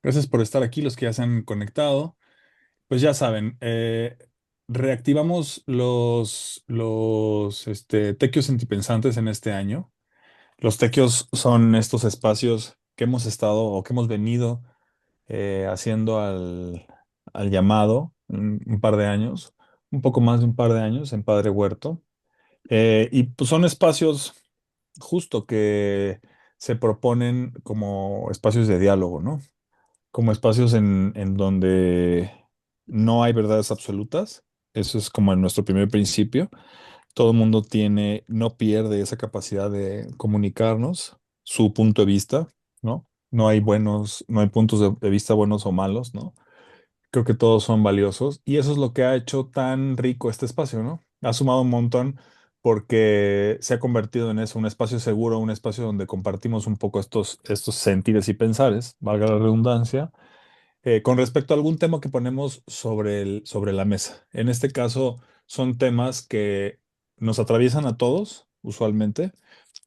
Gracias por estar aquí, los que ya se han conectado. Pues ya saben, reactivamos los tequios sentipensantes en este año. Los tequios son estos espacios que hemos estado o que hemos venido haciendo al llamado un par de años, un poco más de un par de años en Padre Huerto. Y pues son espacios justo que se proponen como espacios de diálogo, ¿no? Como espacios en donde no hay verdades absolutas. Eso es como nuestro primer principio. Todo el mundo no pierde esa capacidad de comunicarnos, su punto de vista, ¿no? No hay puntos de vista buenos o malos, ¿no? Creo que todos son valiosos y eso es lo que ha hecho tan rico este espacio, ¿no? Ha sumado un montón porque se ha convertido en eso, un espacio seguro, un espacio donde compartimos un poco estos sentires y pensares, valga la redundancia, con respecto a algún tema que ponemos sobre la mesa. En este caso, son temas que nos atraviesan a todos, usualmente,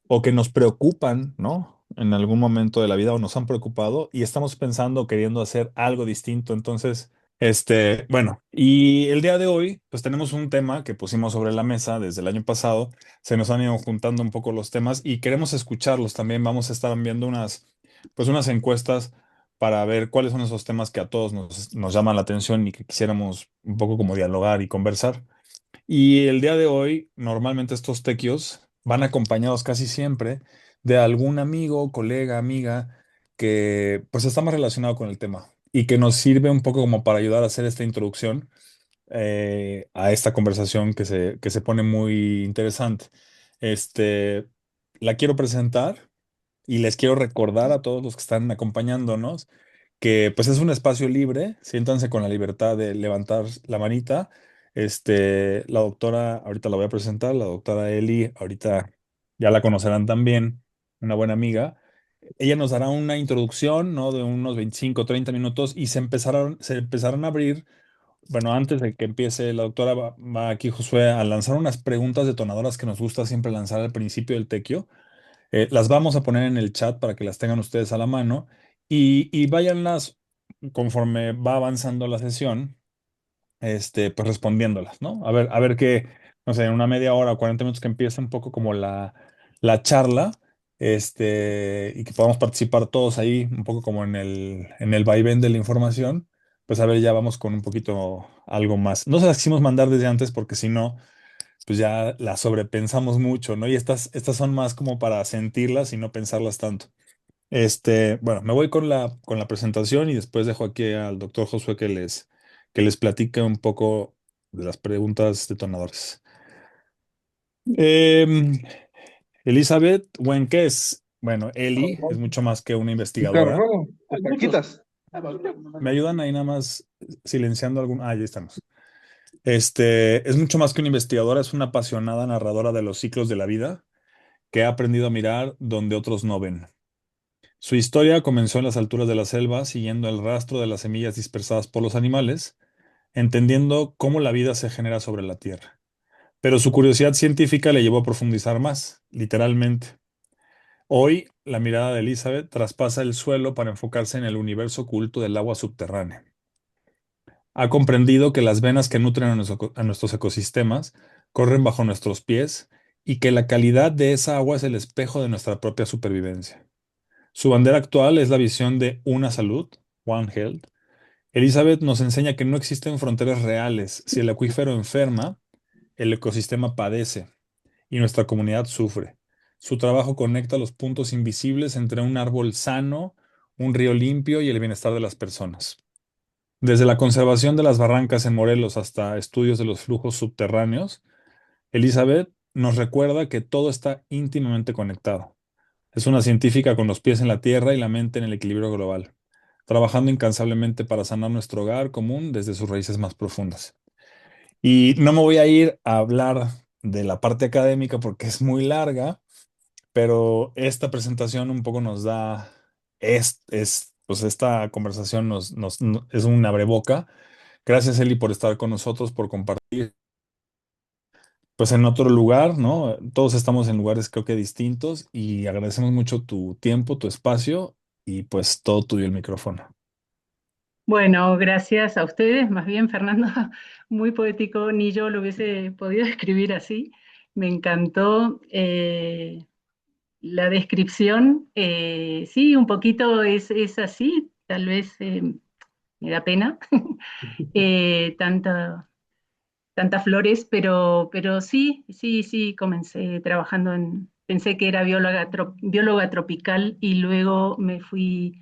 o que nos preocupan, ¿no? En algún momento de la vida o nos han preocupado y estamos pensando, queriendo hacer algo distinto. Entonces, bueno, y el día de hoy, pues tenemos un tema que pusimos sobre la mesa desde el año pasado. Se nos han ido juntando un poco los temas y queremos escucharlos también. Vamos a estar viendo pues unas encuestas para ver cuáles son esos temas que a todos nos llaman la atención y que quisiéramos un poco como dialogar y conversar. Y el día de hoy, normalmente estos tequios van acompañados casi siempre de algún amigo, colega, amiga que pues está más relacionado con el tema y que nos sirve un poco como para ayudar a hacer esta introducción a esta conversación que se pone muy interesante. Este, la quiero presentar y les quiero recordar a todos los que están acompañándonos que pues es un espacio libre, siéntanse con la libertad de levantar la manita. La doctora, ahorita la voy a presentar, la doctora Eli, ahorita ya la conocerán también, una buena amiga. Ella nos dará una introducción, ¿no? De unos 25 30 minutos y se empezarán a abrir, bueno, antes de que empiece la doctora, va aquí Josué a lanzar unas preguntas detonadoras que nos gusta siempre lanzar al principio del tequio. Las vamos a poner en el chat para que las tengan ustedes a la mano y váyanlas conforme va avanzando la sesión, pues respondiéndolas, ¿no? A ver qué, no sé, en una media hora o 40 minutos que empiece un poco como la charla, y que podamos participar todos ahí, un poco como en el vaivén de la información, pues a ver, ya vamos con un poquito algo más. No se las quisimos mandar desde antes porque si no pues ya las sobrepensamos mucho, ¿no? Y estas son más como para sentirlas y no pensarlas tanto. Bueno, me voy con la presentación y después dejo aquí al doctor Josué que les platique un poco de las preguntas detonadoras. Em, Elizabeth Wenques, bueno, Eli es mucho más que una investigadora. Carro, quitas. ¿Me ayudan ahí nada más silenciando algún? Ah, ya estamos. Es mucho más que una investigadora, es una apasionada narradora de los ciclos de la vida que ha aprendido a mirar donde otros no ven. Su historia comenzó en las alturas de la selva, siguiendo el rastro de las semillas dispersadas por los animales, entendiendo cómo la vida se genera sobre la Tierra. Pero su curiosidad científica le llevó a profundizar más, literalmente. Hoy, la mirada de Elizabeth traspasa el suelo para enfocarse en el universo oculto del agua subterránea. Ha comprendido que las venas que nutren a nuestros ecosistemas corren bajo nuestros pies y que la calidad de esa agua es el espejo de nuestra propia supervivencia. Su bandera actual es la visión de una salud, One Health. Elizabeth nos enseña que no existen fronteras reales. Si el acuífero enferma, el ecosistema padece y nuestra comunidad sufre. Su trabajo conecta los puntos invisibles entre un árbol sano, un río limpio y el bienestar de las personas. Desde la conservación de las barrancas en Morelos hasta estudios de los flujos subterráneos, Elizabeth nos recuerda que todo está íntimamente conectado. Es una científica con los pies en la tierra y la mente en el equilibrio global, trabajando incansablemente para sanar nuestro hogar común desde sus raíces más profundas. Y no me voy a ir a hablar de la parte académica porque es muy larga, pero esta presentación un poco nos da, pues esta conversación es un abreboca. Gracias, Eli, por estar con nosotros, por compartir. Pues en otro lugar, ¿no? Todos estamos en lugares creo que distintos y agradecemos mucho tu tiempo, tu espacio y pues todo tuyo el micrófono. Bueno, gracias a ustedes, más bien Fernando, muy poético, ni yo lo hubiese podido escribir así. Me encantó la descripción, sí, un poquito es así, tal vez me da pena, tanta, tantas flores, pero sí, sí, sí, comencé trabajando pensé que era bióloga tropical y luego fui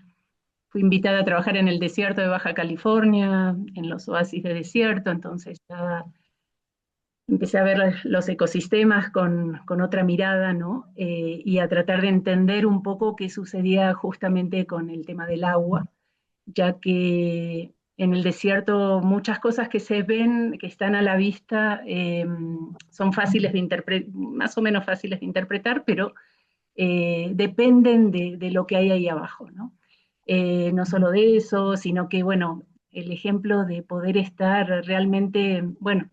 invitada a trabajar en el desierto de Baja California, en los oasis de desierto, entonces ya empecé a ver los ecosistemas con otra mirada, ¿no? Y a tratar de entender un poco qué sucedía justamente con el tema del agua, ya que en el desierto muchas cosas que se ven, que están a la vista, son fáciles de interpretar, más o menos fáciles de interpretar, pero dependen de lo que hay ahí abajo, ¿no? No solo de eso, sino que, bueno, el ejemplo de poder estar realmente, bueno,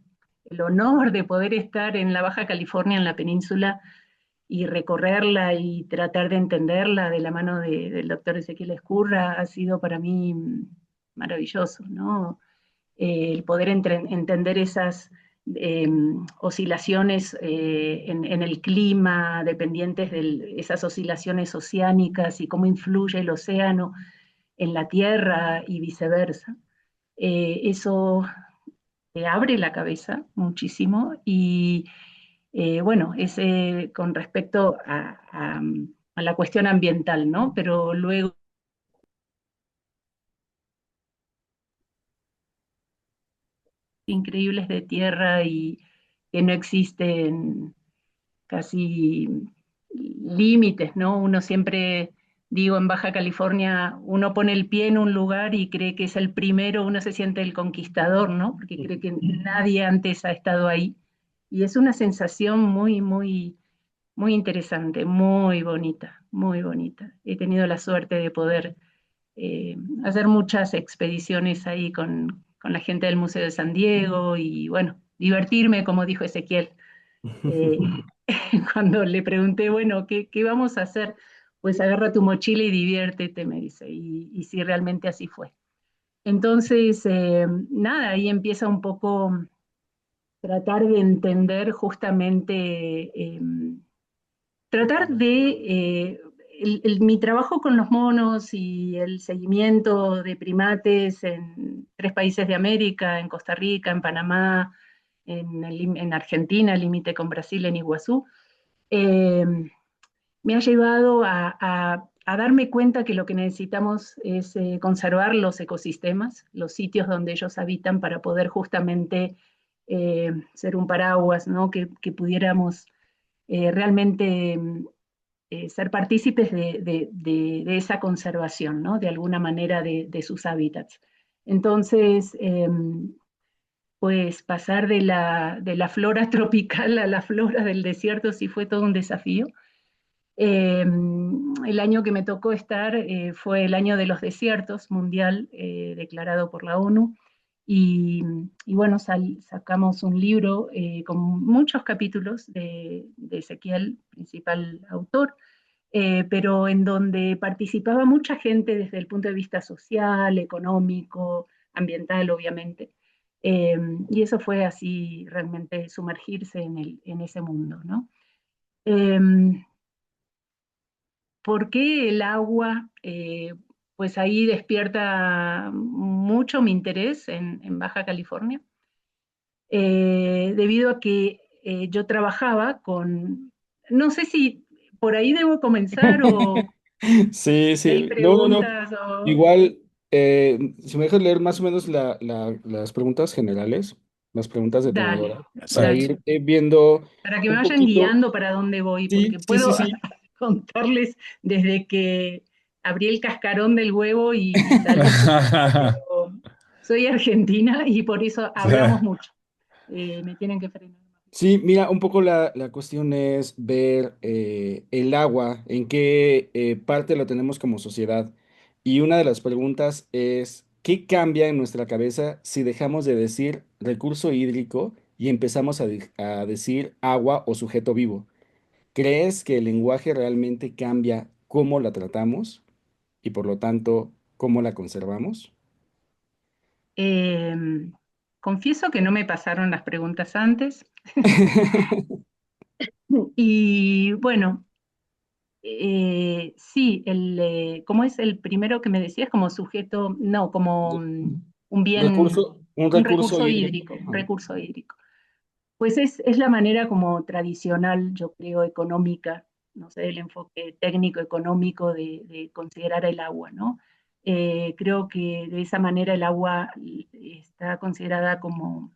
el honor de poder estar en la Baja California, en la península, y recorrerla y tratar de entenderla de la mano del doctor Ezequiel Escurra ha sido para mí maravilloso, ¿no? El poder entender esas eh, oscilaciones en el clima, dependientes de esas oscilaciones oceánicas y cómo influye el océano en la Tierra y viceversa. Eso te abre la cabeza muchísimo y bueno, es con respecto a la cuestión ambiental, ¿no? Pero luego increíbles de tierra y que no existen casi límites, ¿no? Uno siempre, digo, en Baja California, uno pone el pie en un lugar y cree que es el primero, uno se siente el conquistador, ¿no? Porque cree que nadie antes ha estado ahí. Y es una sensación muy, muy, muy interesante, muy bonita, muy bonita. He tenido la suerte de poder hacer muchas expediciones ahí con la gente del Museo de San Diego y, bueno, divertirme, como dijo Ezequiel. Eh, Cuando le pregunté, bueno, ¿qué vamos a hacer? Pues agarra tu mochila y diviértete, me dice. Y sí, realmente así fue. Entonces, nada, ahí empieza un poco tratar de entender justamente, tratar de, mi trabajo con los monos y el seguimiento de primates en 3 países de América, en Costa Rica, en Panamá, en Argentina, límite con Brasil, en Iguazú, eh, me ha llevado a darme cuenta que lo que necesitamos es conservar los ecosistemas, los sitios donde ellos habitan para poder justamente ser un paraguas, ¿no? Que pudiéramos realmente ser partícipes de esa conservación, ¿no? De alguna manera de sus hábitats. Entonces, pues pasar de la flora tropical a la flora del desierto sí fue todo un desafío. El año que me tocó estar fue el año de los desiertos mundial declarado por la ONU y bueno, sacamos un libro con muchos capítulos de Ezequiel, principal autor, pero en donde participaba mucha gente desde el punto de vista social, económico, ambiental, obviamente. Eh, y eso fue así realmente sumergirse en ese mundo, ¿no? Eh, ¿Por qué el agua? Pues ahí despierta mucho mi interés en Baja California, debido a que yo trabajaba no sé si por ahí debo comenzar o Sí, hay sí, no, no, no. preguntas o... Igual, si me dejas leer más o menos las preguntas generales, las preguntas Dale, detonadoras, para dale, ir viendo para que me un vayan poquito. guiando para dónde voy, Sí, porque sí, sí, puedo sí. contarles desde que abrí el cascarón del huevo y salí, pero soy argentina y por eso hablamos mucho. Me tienen que frenar. Sí, mira, un poco la cuestión es ver el agua, en qué parte lo tenemos como sociedad. Y una de las preguntas es, ¿qué cambia en nuestra cabeza si dejamos de decir recurso hídrico y empezamos a decir agua o sujeto vivo? ¿Crees que el lenguaje realmente cambia cómo la tratamos y por lo tanto cómo la conservamos? Eh, Confieso que no me pasaron las preguntas antes. Y bueno, sí, ¿cómo es el primero que me decías? Como sujeto, no, como un bien, Un un recurso recurso hídrico. hídrico, un Ajá. recurso hídrico. Pues es la manera como tradicional, yo creo, económica, no sé, el enfoque técnico, económico de considerar el agua, ¿no? Creo que de esa manera el agua está considerada como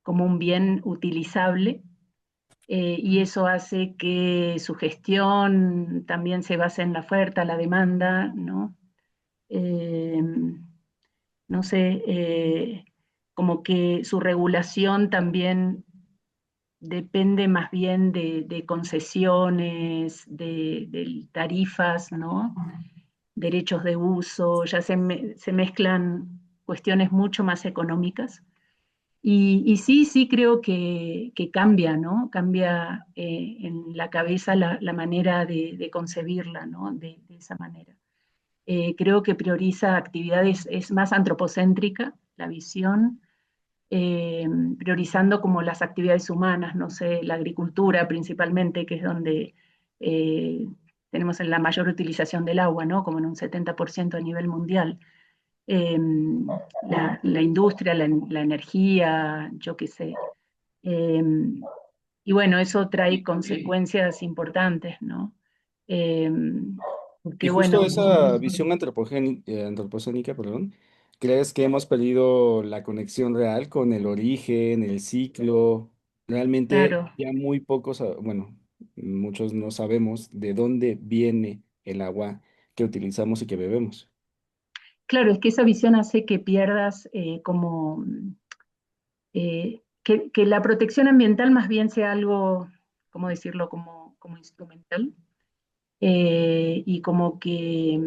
un bien utilizable, y eso hace que su gestión también se base en la oferta, la demanda, ¿no? Eh, no sé, como que su regulación también depende más bien de concesiones, de tarifas, ¿no? Derechos de uso, ya se mezclan cuestiones mucho más económicas. Y sí, sí creo que cambia, ¿no? Cambia en la cabeza la manera de concebirla, ¿no? De esa manera. Creo que prioriza actividades, es más antropocéntrica la visión, eh, priorizando como las actividades humanas, no sé, la agricultura principalmente, que es donde eh, tenemos la mayor utilización del agua, ¿no? Como en un 70% a nivel mundial. Eh, la industria, la energía, yo qué sé. Eh, y bueno, eso trae consecuencias importantes, ¿no? Eh, Y Porque justo bueno, esa visión antropocénica, perdón, ¿crees que hemos perdido la conexión real con el origen, el ciclo? Realmente claro, ya muy pocos, bueno, muchos no sabemos de dónde viene el agua que utilizamos y que bebemos. claro, es que esa visión hace que pierdas como que la protección ambiental más bien sea algo, ¿cómo decirlo?, como instrumental, y como que,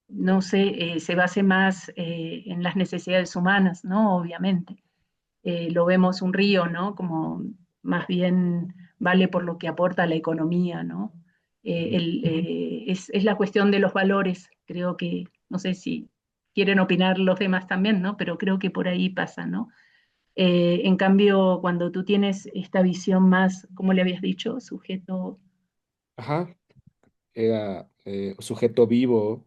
no sé, se base más en las necesidades humanas, ¿no? Obviamente. Lo vemos un río, ¿no? Como más bien vale por lo que aporta a la economía, ¿no? Ujú. Es la cuestión de los valores, creo que, no sé si quieren opinar los demás también, ¿no? Pero creo que por ahí pasa, ¿no? En cambio, cuando tú tienes esta visión más, ¿cómo le habías dicho? Sujeto. Ajá, era sujeto vivo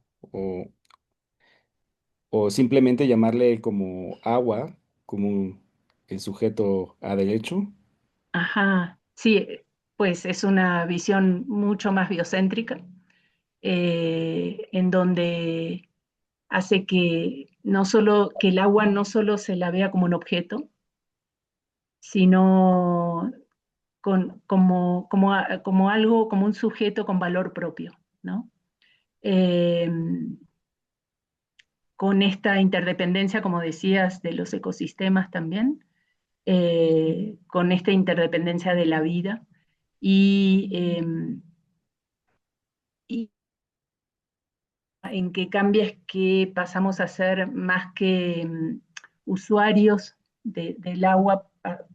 o simplemente llamarle como agua, como el sujeto a derecho. Ajá, sí, pues es una visión mucho más biocéntrica, en donde hace que no solo que el agua no solo se la vea como un objeto, sino como algo, como un sujeto con valor propio, ¿no? Eh, con esta interdependencia, como decías, de los ecosistemas también, con esta interdependencia de la vida y en que cambia es que pasamos a ser más que usuarios del agua,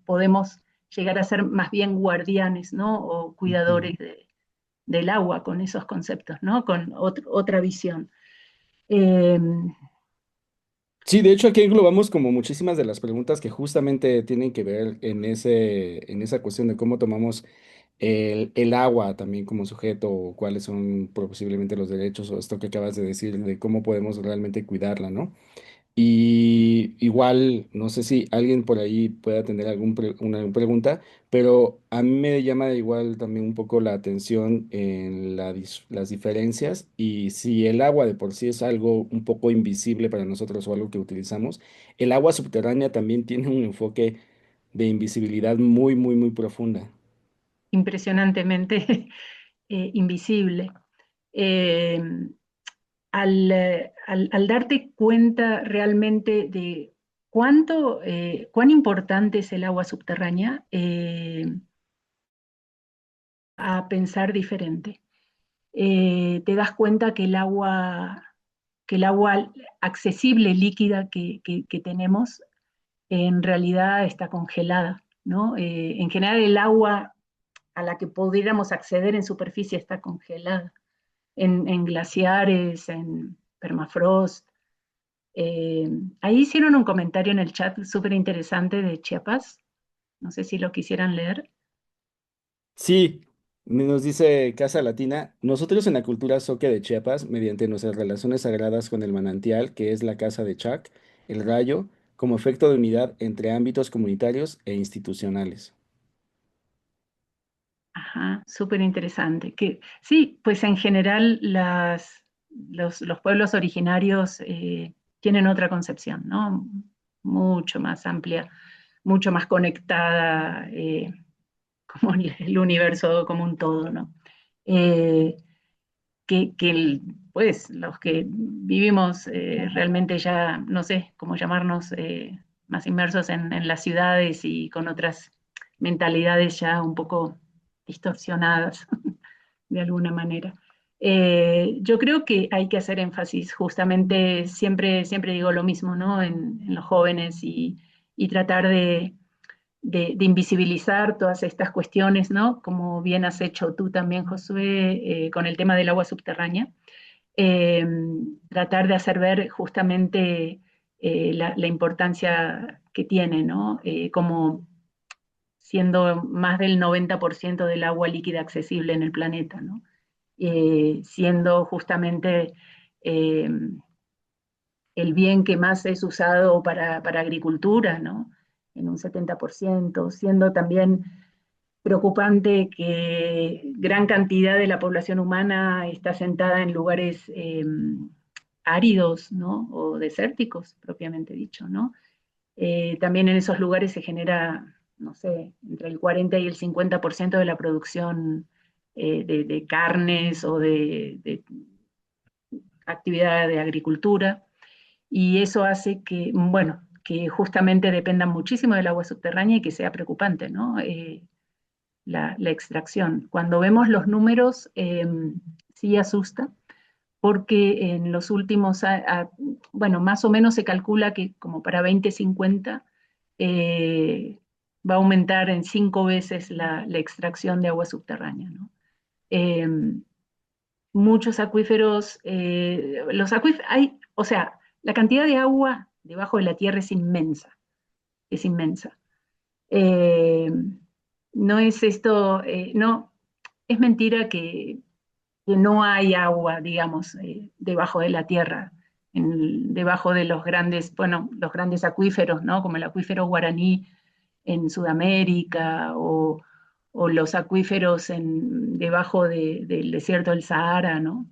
podemos llegar a ser más bien guardianes, ¿no? O cuidadores del agua con esos conceptos, ¿no? Con otra visión. Eh, Sí, de hecho aquí englobamos como muchísimas de las preguntas que justamente tienen que ver en esa cuestión de cómo tomamos el agua también como sujeto, o cuáles son posiblemente los derechos, o esto que acabas de decir, de cómo podemos realmente cuidarla, ¿no? Y igual, no sé si alguien por ahí pueda tener una pregunta, pero a mí me llama igual también un poco la atención en las diferencias y si el agua de por sí es algo un poco invisible para nosotros o algo que utilizamos, el agua subterránea también tiene un enfoque de invisibilidad muy, muy, muy profunda. Impresionantemente invisible. Eh, al darte cuenta realmente de cuán importante es el agua subterránea, a pensar diferente. Te das cuenta que el agua accesible, líquida que tenemos, en realidad está congelada, ¿no? En general el agua a la que pudiéramos acceder en superficie está congelada, en glaciares, en permafrost. Eh, Ahí hicieron un comentario en el chat súper interesante de Chiapas, no sé si lo quisieran leer. Sí, nos dice Casa Latina, nosotros en la cultura zoque de Chiapas, mediante nuestras relaciones sagradas con el manantial, que es la casa de Chac, el rayo, como efecto de unidad entre ámbitos comunitarios e institucionales. Ajá, súper interesante. Que, sí, pues en general los pueblos originarios tienen otra concepción, ¿no? Mucho más amplia, mucho más conectada, como el universo como un todo, ¿no? Eh, pues los que vivimos realmente ya, no sé cómo llamarnos, más inmersos en las ciudades y con otras mentalidades ya un poco distorsionadas de alguna manera. Yo creo que hay que hacer énfasis, justamente siempre digo lo mismo, ¿no? En los jóvenes y tratar de invisibilizar todas estas cuestiones, ¿no? Como bien has hecho tú también, Josué, con el tema del agua subterránea. Eh, Tratar de hacer ver justamente la importancia que tiene, ¿no? Como siendo más del 90% del agua líquida accesible en el planeta, ¿no? Siendo justamente eh, el bien que más es usado para agricultura, ¿no? En un 70%, siendo también preocupante que gran cantidad de la población humana está sentada en lugares áridos, ¿no? O desérticos, propiamente dicho, ¿no? También en esos lugares se genera, no sé, entre el 40 y el 50% de la producción de carnes o de actividad de agricultura, y eso hace que, bueno, que justamente dependan muchísimo del agua subterránea y que sea preocupante, ¿no? La extracción. Cuando vemos los números, sí asusta, porque en los últimos, bueno, más o menos se calcula que como para 2050 eh, va a aumentar en 5 veces la extracción de agua subterránea, ¿no? Eh, Muchos acuíferos, los acuíferos, hay, o sea, la cantidad de agua debajo de la tierra es inmensa, es inmensa. Eh, no es esto, no, es mentira que no hay agua, digamos, debajo de la tierra, debajo de los grandes, bueno, los grandes acuíferos, ¿no? Como el acuífero guaraní en Sudamérica o los acuíferos debajo del desierto del Sahara, ¿no?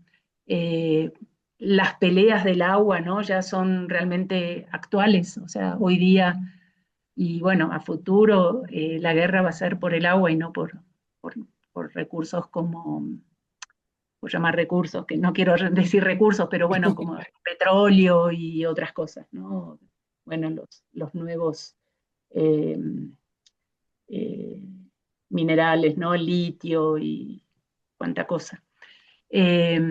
Eh, las peleas del agua, ¿no? Ya son realmente actuales, o sea, hoy día y bueno, a futuro la guerra va a ser por el agua y no por, por recursos como, por llamar recursos, que no quiero decir recursos, pero bueno, como petróleo y otras cosas, ¿no? Bueno, los nuevos eh, eh, minerales, ¿no? Litio y cuánta cosa. Eh,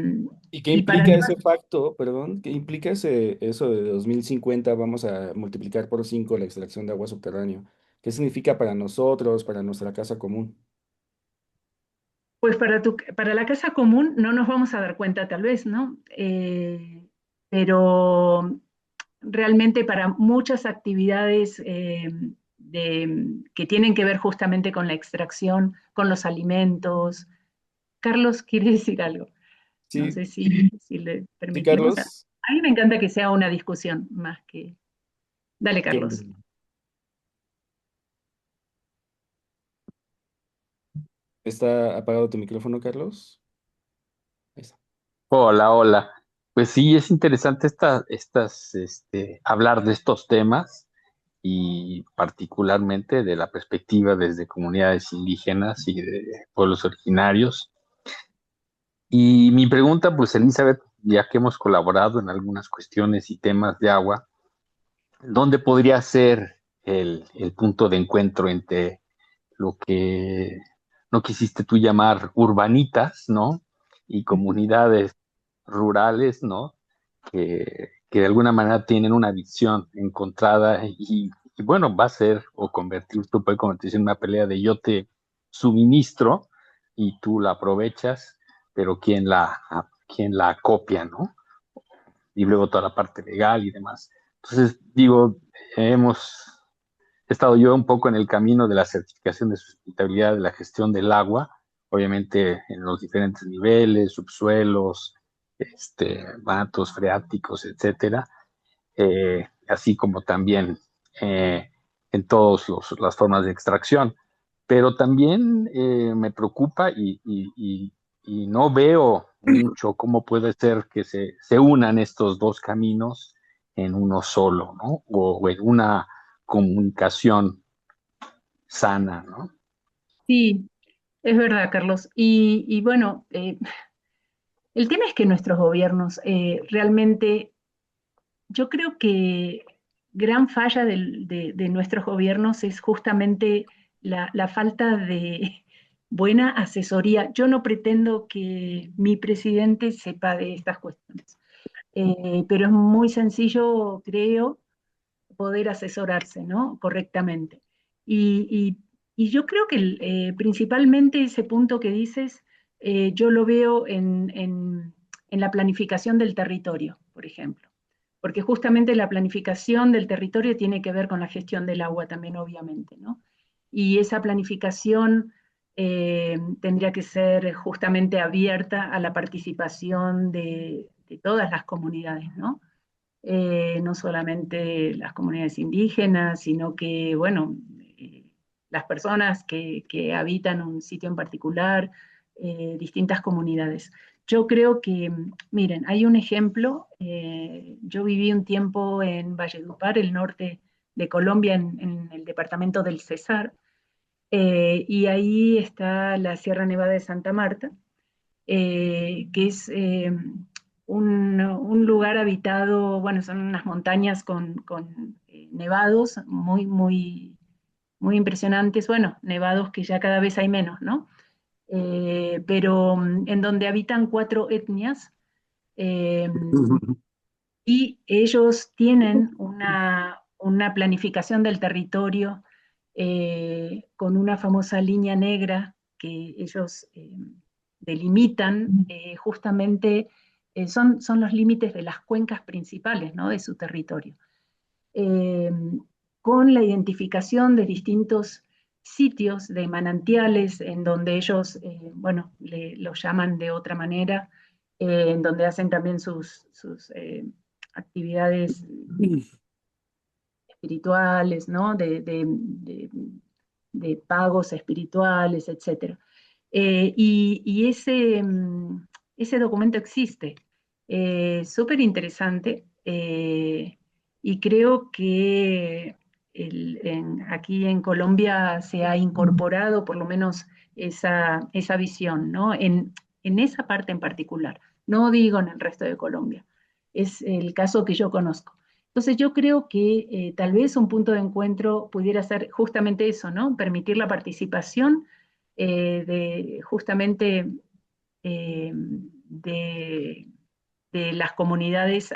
¿Y qué y para implica ese facto, perdón? ¿Qué implica eso de 2050 vamos a multiplicar por 5 la extracción de agua subterránea? ¿Qué significa para nosotros, para nuestra casa común? Pues para la casa común no nos vamos a dar cuenta tal vez, ¿no? Pero realmente para muchas actividades que tienen que ver justamente con la extracción, con los alimentos. Carlos, ¿quiere decir algo? No Sí, sé si le sí, permitimos. A Carlos. mí me encanta que sea una discusión más que... Dale, que- Carlos. ¿Está apagado tu micrófono, Carlos? Ahí está. Hola, hola. Pues sí, es interesante hablar de estos temas y particularmente de la perspectiva desde comunidades indígenas y de pueblos originarios. Y mi pregunta, pues Elizabeth, ya que hemos colaborado en algunas cuestiones y temas de agua, ¿dónde podría ser el punto de encuentro entre lo que no quisiste tú llamar urbanitas, ¿no? Y comunidades rurales, ¿no? Que de alguna manera tienen una visión encontrada y bueno, va a ser puede convertirse en una pelea de yo te suministro y tú la aprovechas, pero quién la copia, ¿no? y luego toda la parte legal y demás. Entonces, digo, hemos estado yo un poco en el camino de la certificación de sustentabilidad de la gestión del agua, obviamente en los diferentes niveles, subsuelos, mantos freáticos, etcétera, así como también en todas las formas de extracción. Pero también me preocupa y no veo mucho cómo puede ser que se unan estos dos caminos en uno solo, ¿no? O en una comunicación sana, ¿no? Sí, es verdad, Carlos. Y bueno, el tema es que nuestros gobiernos realmente, yo creo que gran falla de nuestros gobiernos es justamente la falta de buena asesoría. Yo no pretendo que mi presidente sepa de estas cuestiones, pero es muy sencillo, creo, poder asesorarse, ¿no? Correctamente. Y, y- y yo creo que principalmente ese punto que dices, yo lo veo en la planificación del territorio, por ejemplo. Porque justamente la planificación del territorio tiene que ver con la gestión del agua también, obviamente, ¿no? Y esa planificación tendría que ser justamente abierta a la participación de todas las comunidades, ¿no? No solamente las comunidades indígenas, sino que, bueno, las personas que habitan un sitio en particular, distintas comunidades. Yo creo que, miren, hay un ejemplo, yo viví un tiempo en Valledupar, el norte de Colombia, en el departamento del Cesar, y ahí está la Sierra Nevada de Santa Marta, que es un lugar habitado, bueno, son unas montañas con nevados muy impresionantes, bueno, nevados que ya cada vez hay menos, ¿no? Pero en donde habitan 4 etnias, eh, y ellos tienen una planificación del territorio con una famosa línea negra que ellos delimitan justamente, son los límites de las cuencas principales, ¿no? De su territorio, eh, con la identificación de distintos sitios de manantiales en donde ellos, bueno, los llaman de otra manera, en donde hacen también sus actividades espirituales, ¿no? De pagos espirituales, etcétera. Y ese documento existe, súper interesante, y creo que aquí en Colombia se ha incorporado por lo menos esa visión, ¿no? En esa parte en particular, no digo en el resto de Colombia, es el caso que yo conozco. Entonces yo creo que tal vez un punto de encuentro pudiera ser justamente eso, ¿no? Permitir la participación de justamente de las comunidades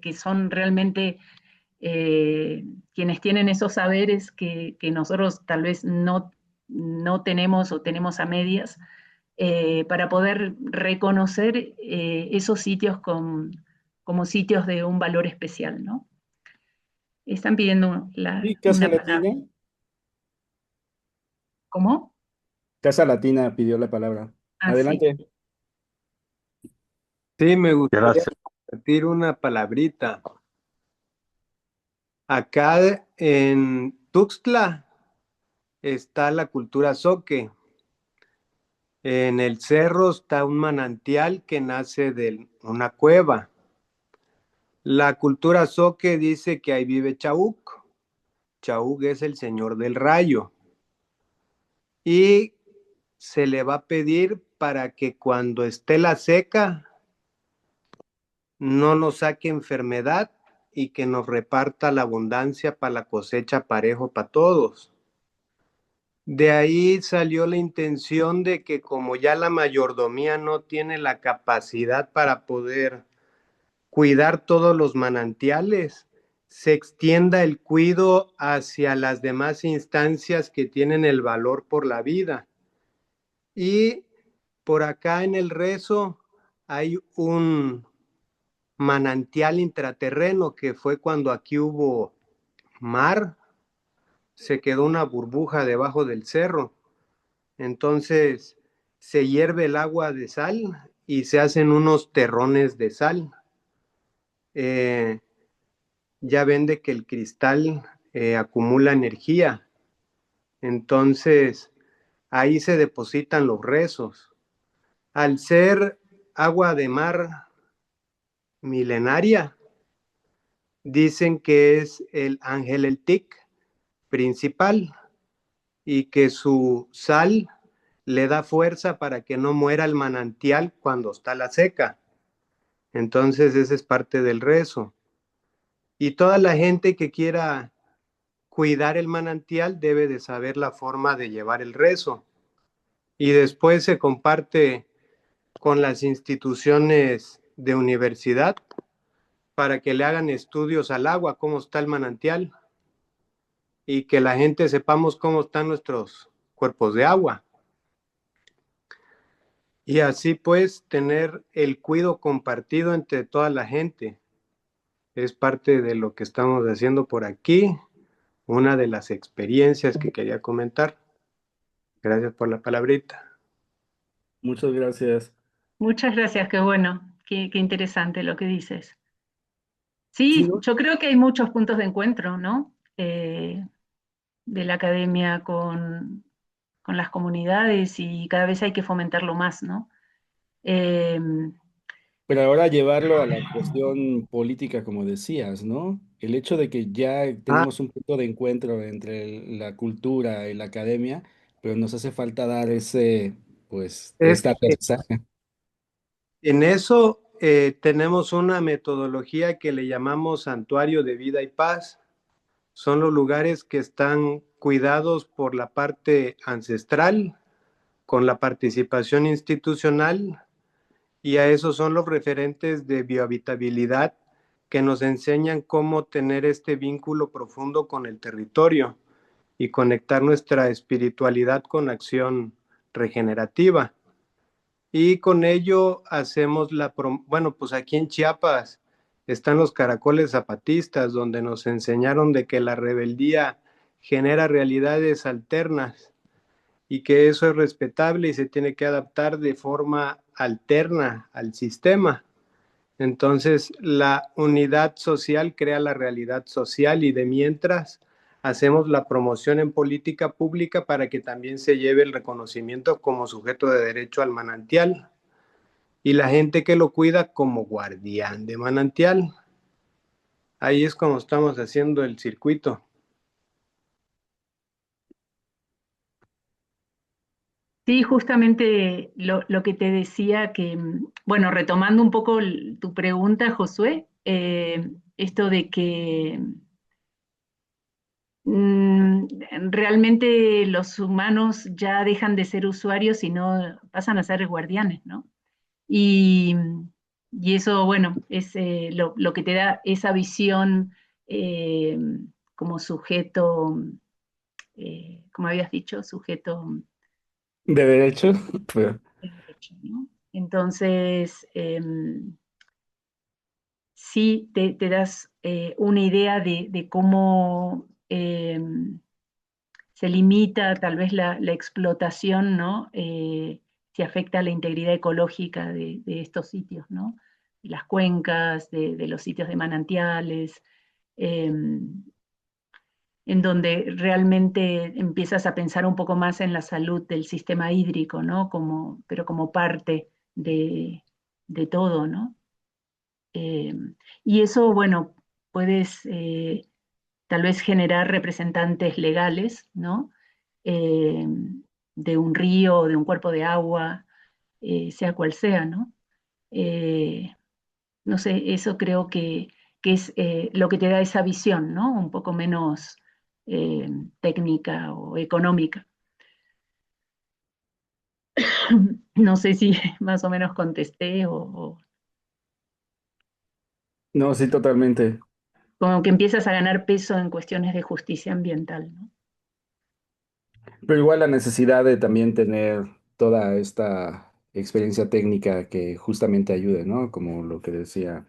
que son realmente quienes tienen esos saberes que nosotros tal vez no tenemos o tenemos a medias, para poder reconocer esos sitios como sitios de un valor especial, ¿no? Están pidiendo Sí, Casa una palabra. Latina. ¿Cómo? Casa Latina pidió la palabra. Ah, sí. Adelante. Sí, me gustaría Gracias. compartir una palabrita. Acá en Tuxtla está la cultura zoque. En el cerro está un manantial que nace de una cueva. La cultura zoque dice que ahí vive Chauk. Chauk es el señor del rayo. Y se le va a pedir para que cuando esté la seca no nos saque enfermedad y que nos reparta la abundancia para la cosecha parejo para todos. De ahí salió la intención de que como ya la mayordomía no tiene la capacidad para poder cuidar todos los manantiales, se extienda el cuidado hacia las demás instancias que tienen el valor por la vida. Y por acá en el rezo hay manantial intraterreno, que fue cuando aquí hubo mar, se quedó una burbuja debajo del cerro. Entonces se hierve el agua de sal y se hacen unos terrones de sal. Eh, ya ven de que el cristal acumula energía. Entonces ahí se depositan los rezos. Al ser agua de mar milenaria, dicen que es el ángel el tic principal y que su sal le da fuerza para que no muera el manantial cuando está la seca. Entonces ese es parte del rezo. Y toda la gente que quiera cuidar el manantial debe de saber la forma de llevar el rezo. Y después se comparte con las instituciones de universidad para que le hagan estudios al agua, cómo está el manantial, y que la gente sepamos cómo están nuestros cuerpos de agua. Y así pues tener el cuidado compartido entre toda la gente. Es parte de lo que estamos haciendo por aquí, una de las experiencias que quería comentar. Gracias por la palabrita. Muchas gracias. Muchas gracias, qué bueno, qué interesante lo que dices. Sí, Sí, ¿no? yo creo que hay muchos puntos de encuentro, ¿no? De la academia con las comunidades y cada vez hay que fomentarlo más, ¿no? Eh, Pero ahora llevarlo a la cuestión política, como decías, ¿no? El hecho de que ya Ah, tenemos un punto de encuentro entre la cultura y la academia, pero nos hace falta dar ese, pues, es, esta aterrizaje. en eso tenemos una metodología que le llamamos Santuario de Vida y Paz. Son los lugares que están cuidados por la parte ancestral, con la participación institucional, y a esos son los referentes de biohabitabilidad que nos enseñan cómo tener este vínculo profundo con el territorio y conectar nuestra espiritualidad con acción regenerativa. Y con ello hacemos bueno, pues aquí en Chiapas están los caracoles zapatistas, donde nos enseñaron de que la rebeldía genera realidades alternas y que eso es respetable y se tiene que adaptar de forma alterna al sistema. Entonces, la unidad social crea la realidad social y de mientras hacemos la promoción en política pública para que también se lleve el reconocimiento como sujeto de derecho al manantial y la gente que lo cuida como guardián de manantial. Ahí es como estamos haciendo el circuito. sí, justamente lo que te decía que, bueno, retomando un poco tu pregunta, Josué, esto de que mm, realmente los humanos ya dejan de ser usuarios y no pasan a ser guardianes, ¿no? Y, y eso, bueno, es lo que te da esa visión eh, como sujeto, como habías dicho, sujeto De derecho, pero de derecho, ¿no? Entonces, sí te das una idea de cómo se limita tal vez la explotación, ¿no? Si afecta a la integridad ecológica de estos sitios, ¿no? De las cuencas, de los sitios de manantiales, eh, en donde realmente empiezas a pensar un poco más en la salud del sistema hídrico, ¿no? Pero como parte de todo, ¿no? Eh, y eso, bueno, puedes tal vez generar representantes legales, ¿no? Eh, de un río, de un cuerpo de agua, sea cual sea, ¿no? Eh, no sé, eso creo que es lo que te da esa visión, ¿no? Un poco menos eh, técnica o económica. No sé si más o menos contesté o no, sí, totalmente. como que empiezas a ganar peso en cuestiones de justicia ambiental, ¿no? Pero igual la necesidad de también tener toda esta experiencia técnica que justamente ayude, ¿no? Como lo que decía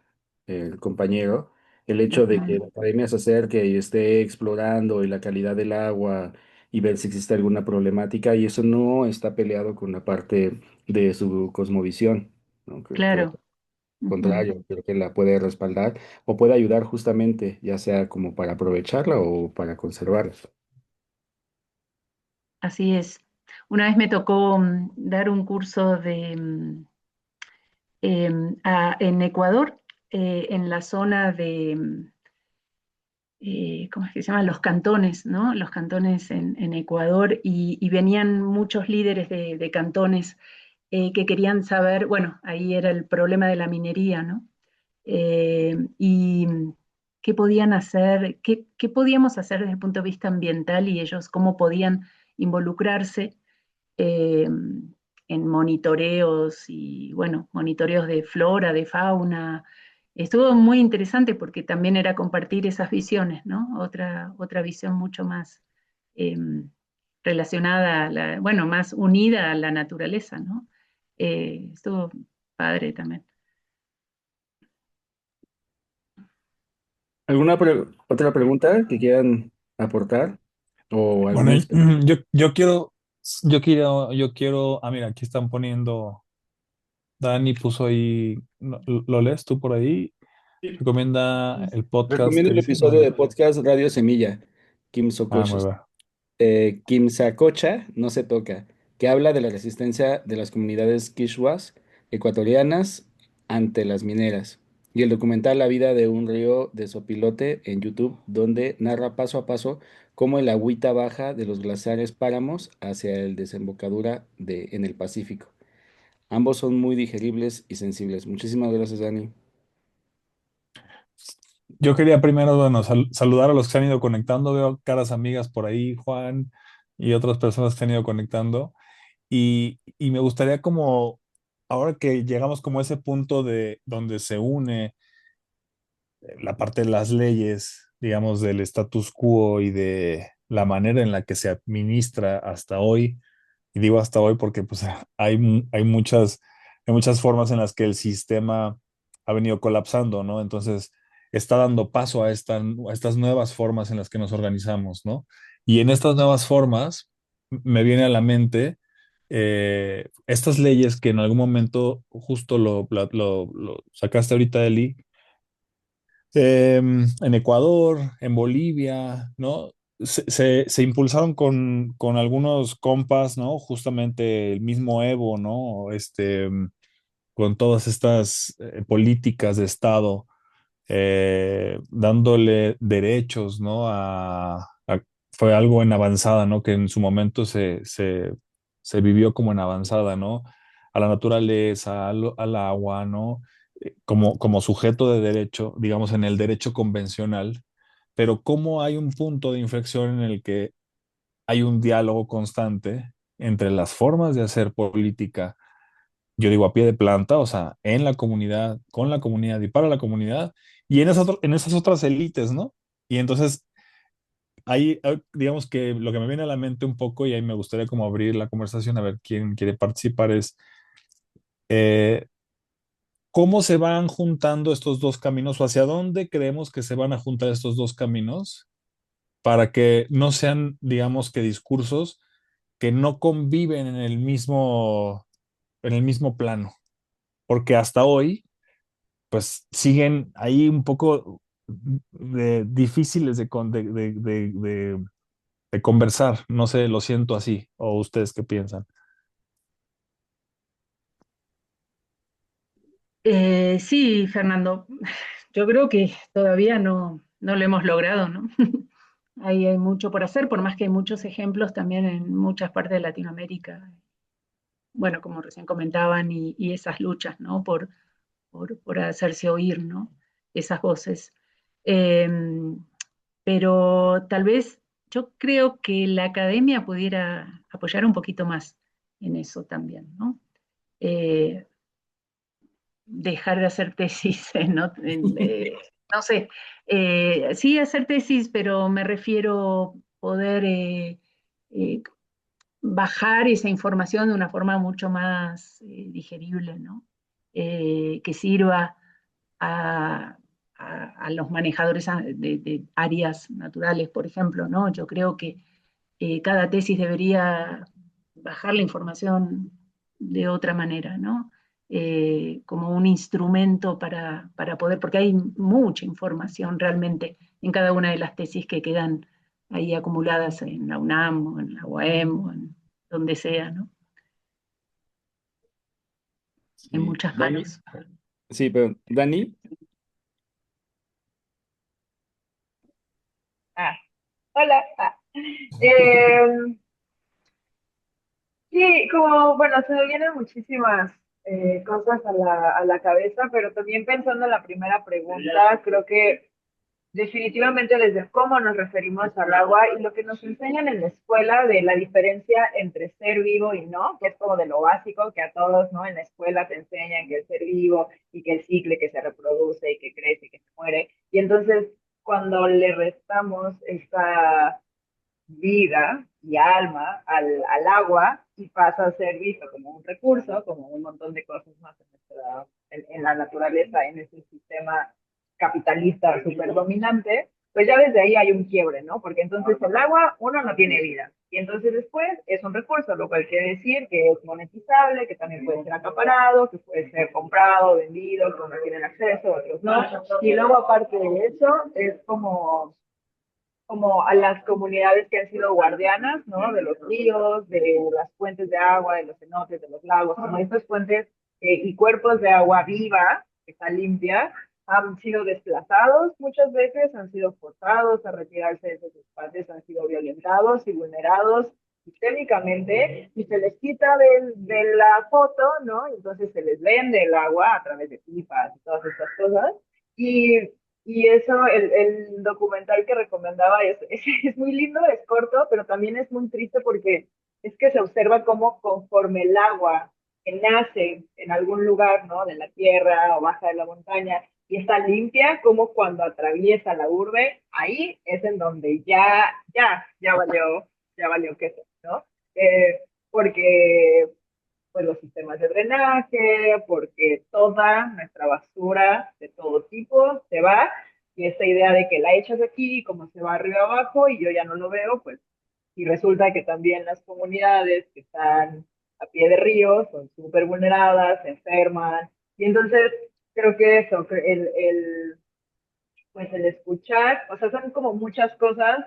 el compañero, el hecho de que la academia se acerque y esté explorando y la calidad del agua y ver si existe alguna problemática, y eso no está peleado con la parte de su cosmovisión, ¿no? Creo que Claro. al Ujú. contrario, creo que la puede respaldar o puede ayudar justamente, ya sea como para aprovecharla o para conservarla. Así es. Una vez me tocó dar un curso en Ecuador, en la zona ¿cómo es que se llaman? Los cantones, ¿no? Los cantones en Ecuador, y venían muchos líderes de cantones que querían saber, bueno, ahí era el problema de la minería, ¿no? Y qué podían hacer, qué podíamos hacer desde el punto de vista ambiental, y ellos cómo podían involucrarse eh, en monitoreos y, bueno, monitoreos de flora, de fauna. Estuvo muy interesante porque también era compartir esas visiones, ¿no? Otra visión mucho más eh, relacionada, bueno, más unida a la naturaleza, ¿no? Estuvo padre también. Otra pregunta que quieran aportar o Bueno, alguna experiencia? mira, aquí están poniendo, Dani puso ahí, ¿lo lees tú por ahí? Sí. Recomienda el podcast Recomiendo que el dice, episodio de podcast Radio Semilla, Kim muy Sococha. bien. Kim Sacocha no se toca, que habla de la resistencia de las comunidades quichuas ecuatorianas ante las mineras, y el documental La vida de un río de Sopilote en YouTube, donde narra paso a paso cómo el agüita baja de los glaciares páramos hacia el desembocadura en el Pacífico. Ambos son muy digeribles y sensibles. Muchísimas gracias, Dani. Yo quería primero, bueno, saludar a los que se han ido conectando. Veo caras amigas por ahí, Juan y otras personas que se han ido conectando. Y me gustaría como, ahora que llegamos como a ese punto de donde se une la parte de las leyes, digamos, del status quo y de la manera en la que se administra hasta hoy, y digo hasta hoy porque pues hay muchas formas en las que el sistema ha venido colapsando, ¿no? Entonces está dando paso a estas nuevas formas en las que nos organizamos, ¿no? Y en estas nuevas formas me viene a la mente estas leyes que en algún momento justo lo sacaste ahorita, Eli, en Ecuador, en Bolivia, ¿no? Se impulsaron con algunos compas, ¿no? Justamente el mismo Evo, ¿no? Con todas estas políticas de Estado, dándole derechos, ¿no? Fue algo en avanzada, ¿no? Que en su momento se vivió como en avanzada, ¿no? A la naturaleza, al agua, ¿no? Como sujeto de derecho, digamos, en el derecho convencional, pero cómo hay un punto de inflexión en el que hay un diálogo constante entre las formas de hacer política, yo digo a pie de planta, o sea, en la comunidad, con la comunidad y para la comunidad, y en esas otras élites, ¿no? Y entonces, ahí, digamos que lo que me viene a la mente un poco, y ahí me gustaría como abrir la conversación a ver quién quiere participar, es eh, cómo se van juntando estos dos caminos o hacia dónde creemos que se van a juntar estos dos caminos para que no sean, digamos que discursos que no conviven en el mismo plano, porque hasta hoy pues siguen ahí un poco difíciles de conversar. No sé, lo siento así. ¿O ustedes qué piensan? Sí, Fernando, yo creo que todavía no lo hemos logrado, ¿no? Ahí hay mucho por hacer, por más que hay muchos ejemplos también en muchas partes de Latinoamérica, bueno, como recién comentaban, y esas luchas, ¿no? Por hacerse oír, ¿no? Esas voces. Eh, pero tal vez yo creo que la academia pudiera apoyar un poquito más en eso también, ¿no? Eh, Dejar de hacer tesis, ¿no? No sé, sí hacer tesis, pero me refiero poder eh, bajar esa información de una forma mucho más digerible, ¿no? Que sirva a los manejadores de áreas naturales, por ejemplo, ¿no? Yo creo que cada tesis debería bajar la información de otra manera, ¿no? Como un instrumento para poder, porque hay mucha información realmente en cada una de las tesis que quedan ahí acumuladas en la UNAM o en la UAM o en donde sea, ¿no? En Sí, muchas Dani. manos. Sí, pero Dani. Ah, hola. Eh, sí, como, bueno, se me vienen muchísimas cosas a la cabeza, pero también pensando en la primera pregunta, creo que definitivamente desde cómo nos referimos al agua y lo que nos enseñan en la escuela de la diferencia entre ser vivo y no, que es como de lo básico que a todos, ¿no? En la escuela te enseñan que el ser vivo y que el ciclo que se reproduce y que crece y que se muere. Y entonces cuando le restamos esta vida y alma al agua y pasa a ser visto como un recurso, como un montón de cosas más en la naturaleza, en ese sistema capitalista súper dominante, pues ya desde ahí hay un quiebre, ¿no? Porque entonces el agua, uno, no tiene vida. Y entonces después es un recurso, lo cual quiere decir que es monetizable, que también puede ser acaparado, que puede ser comprado, vendido, que unos tienen acceso, otros no. Y luego aparte de eso, es como a las comunidades que han sido guardianas, ¿no? De los ríos, de las fuentes de agua, de los cenotes, de los lagos, como estas fuentes y cuerpos de agua viva, que está limpia, han sido desplazados muchas veces, han sido forzados a retirarse de esos espacios, han sido violentados y vulnerados sistémicamente y se les quita de la foto, ¿no? Y entonces se les vende el agua a través de pipas y todas estas cosas. Y y eso, el documental que recomendaba es muy lindo, es corto, pero también es muy triste porque es que se observa cómo conforme el agua que nace en algún lugar, ¿no? De la tierra o baja de la montaña y está limpia, como cuando atraviesa la urbe, ahí es en donde ya valió queso, ¿no? Porque pues los sistemas de drenaje, porque toda nuestra basura de todo tipo se va, y esta idea de que la echas aquí y como se va arriba abajo y yo ya no lo veo, pues, y resulta que también las comunidades que están a pie de río son súper vulneradas, se enferman, y entonces creo que eso, que pues el escuchar, o sea, son como muchas cosas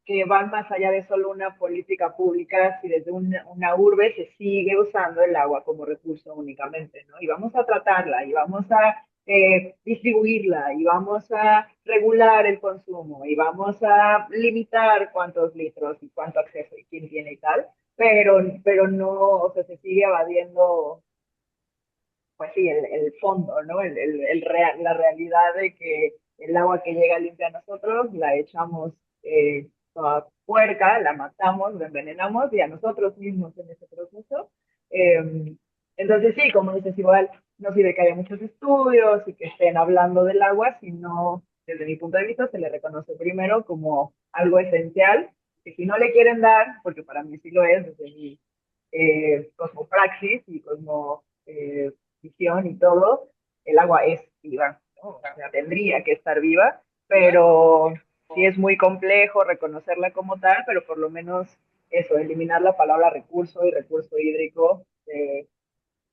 que van más allá de solo una política pública, si desde una urbe se sigue usando el agua como recurso únicamente, ¿no? Y vamos a tratarla, y vamos a distribuirla, y vamos a regular el consumo, y vamos a limitar cuántos litros y cuánto acceso y quién tiene y tal, pero no, o sea, se sigue evadiendo pues sí, el fondo, ¿no? La realidad de que el agua que llega limpia a nosotros la echamos toda puerca, la matamos, la envenenamos y a nosotros mismos en ese proceso. Eh, entonces sí, como dices, igual no sirve que haya muchos estudios y que estén hablando del agua, sino desde mi punto de vista se le reconoce primero como algo esencial, que si no le quieren dar, porque para mí sí lo es, desde mi cosmopraxis y cosmo visión y todo, el agua es viva, ¿no? O sea, tendría que estar viva, pero sí es muy complejo reconocerla como tal, pero por lo menos eso, eliminar la palabra recurso y recurso hídrico,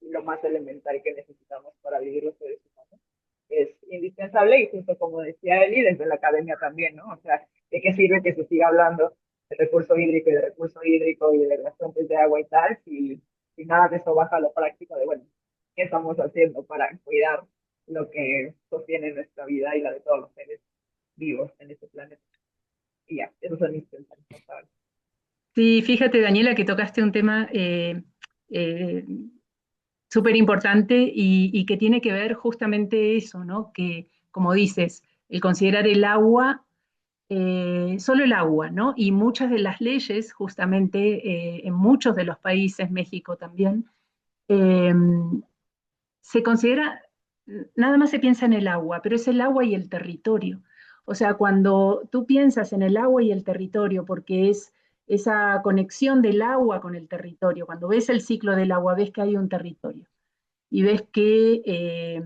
lo más elemental que necesitamos para vivir los seres humanos, es indispensable y justo como decía Eli, desde la academia también, ¿no? O sea, ¿de qué sirve que se siga hablando de recurso hídrico y de recurso hídrico y de las fuentes de agua y tal, si nada de eso baja a lo práctico de, bueno, ¿qué estamos haciendo para cuidar lo que sostiene nuestra vida y la de todos los seres vivos en este planeta? Y ya, esos son mis pensamientos ahora. Sí, fíjate, Daniela, que tocaste un tema eh, súper importante y que tiene que ver justamente eso, ¿no? Que, como dices, el considerar el agua, solo el agua, ¿no? Y muchas de las leyes, justamente, en muchos de los países, México también, eh, se considera, nada más se piensa en el agua, pero es el agua y el territorio. O sea, cuando tú piensas en el agua y el territorio, porque es esa conexión del agua con el territorio, cuando ves el ciclo del agua, ves que hay un territorio y ves que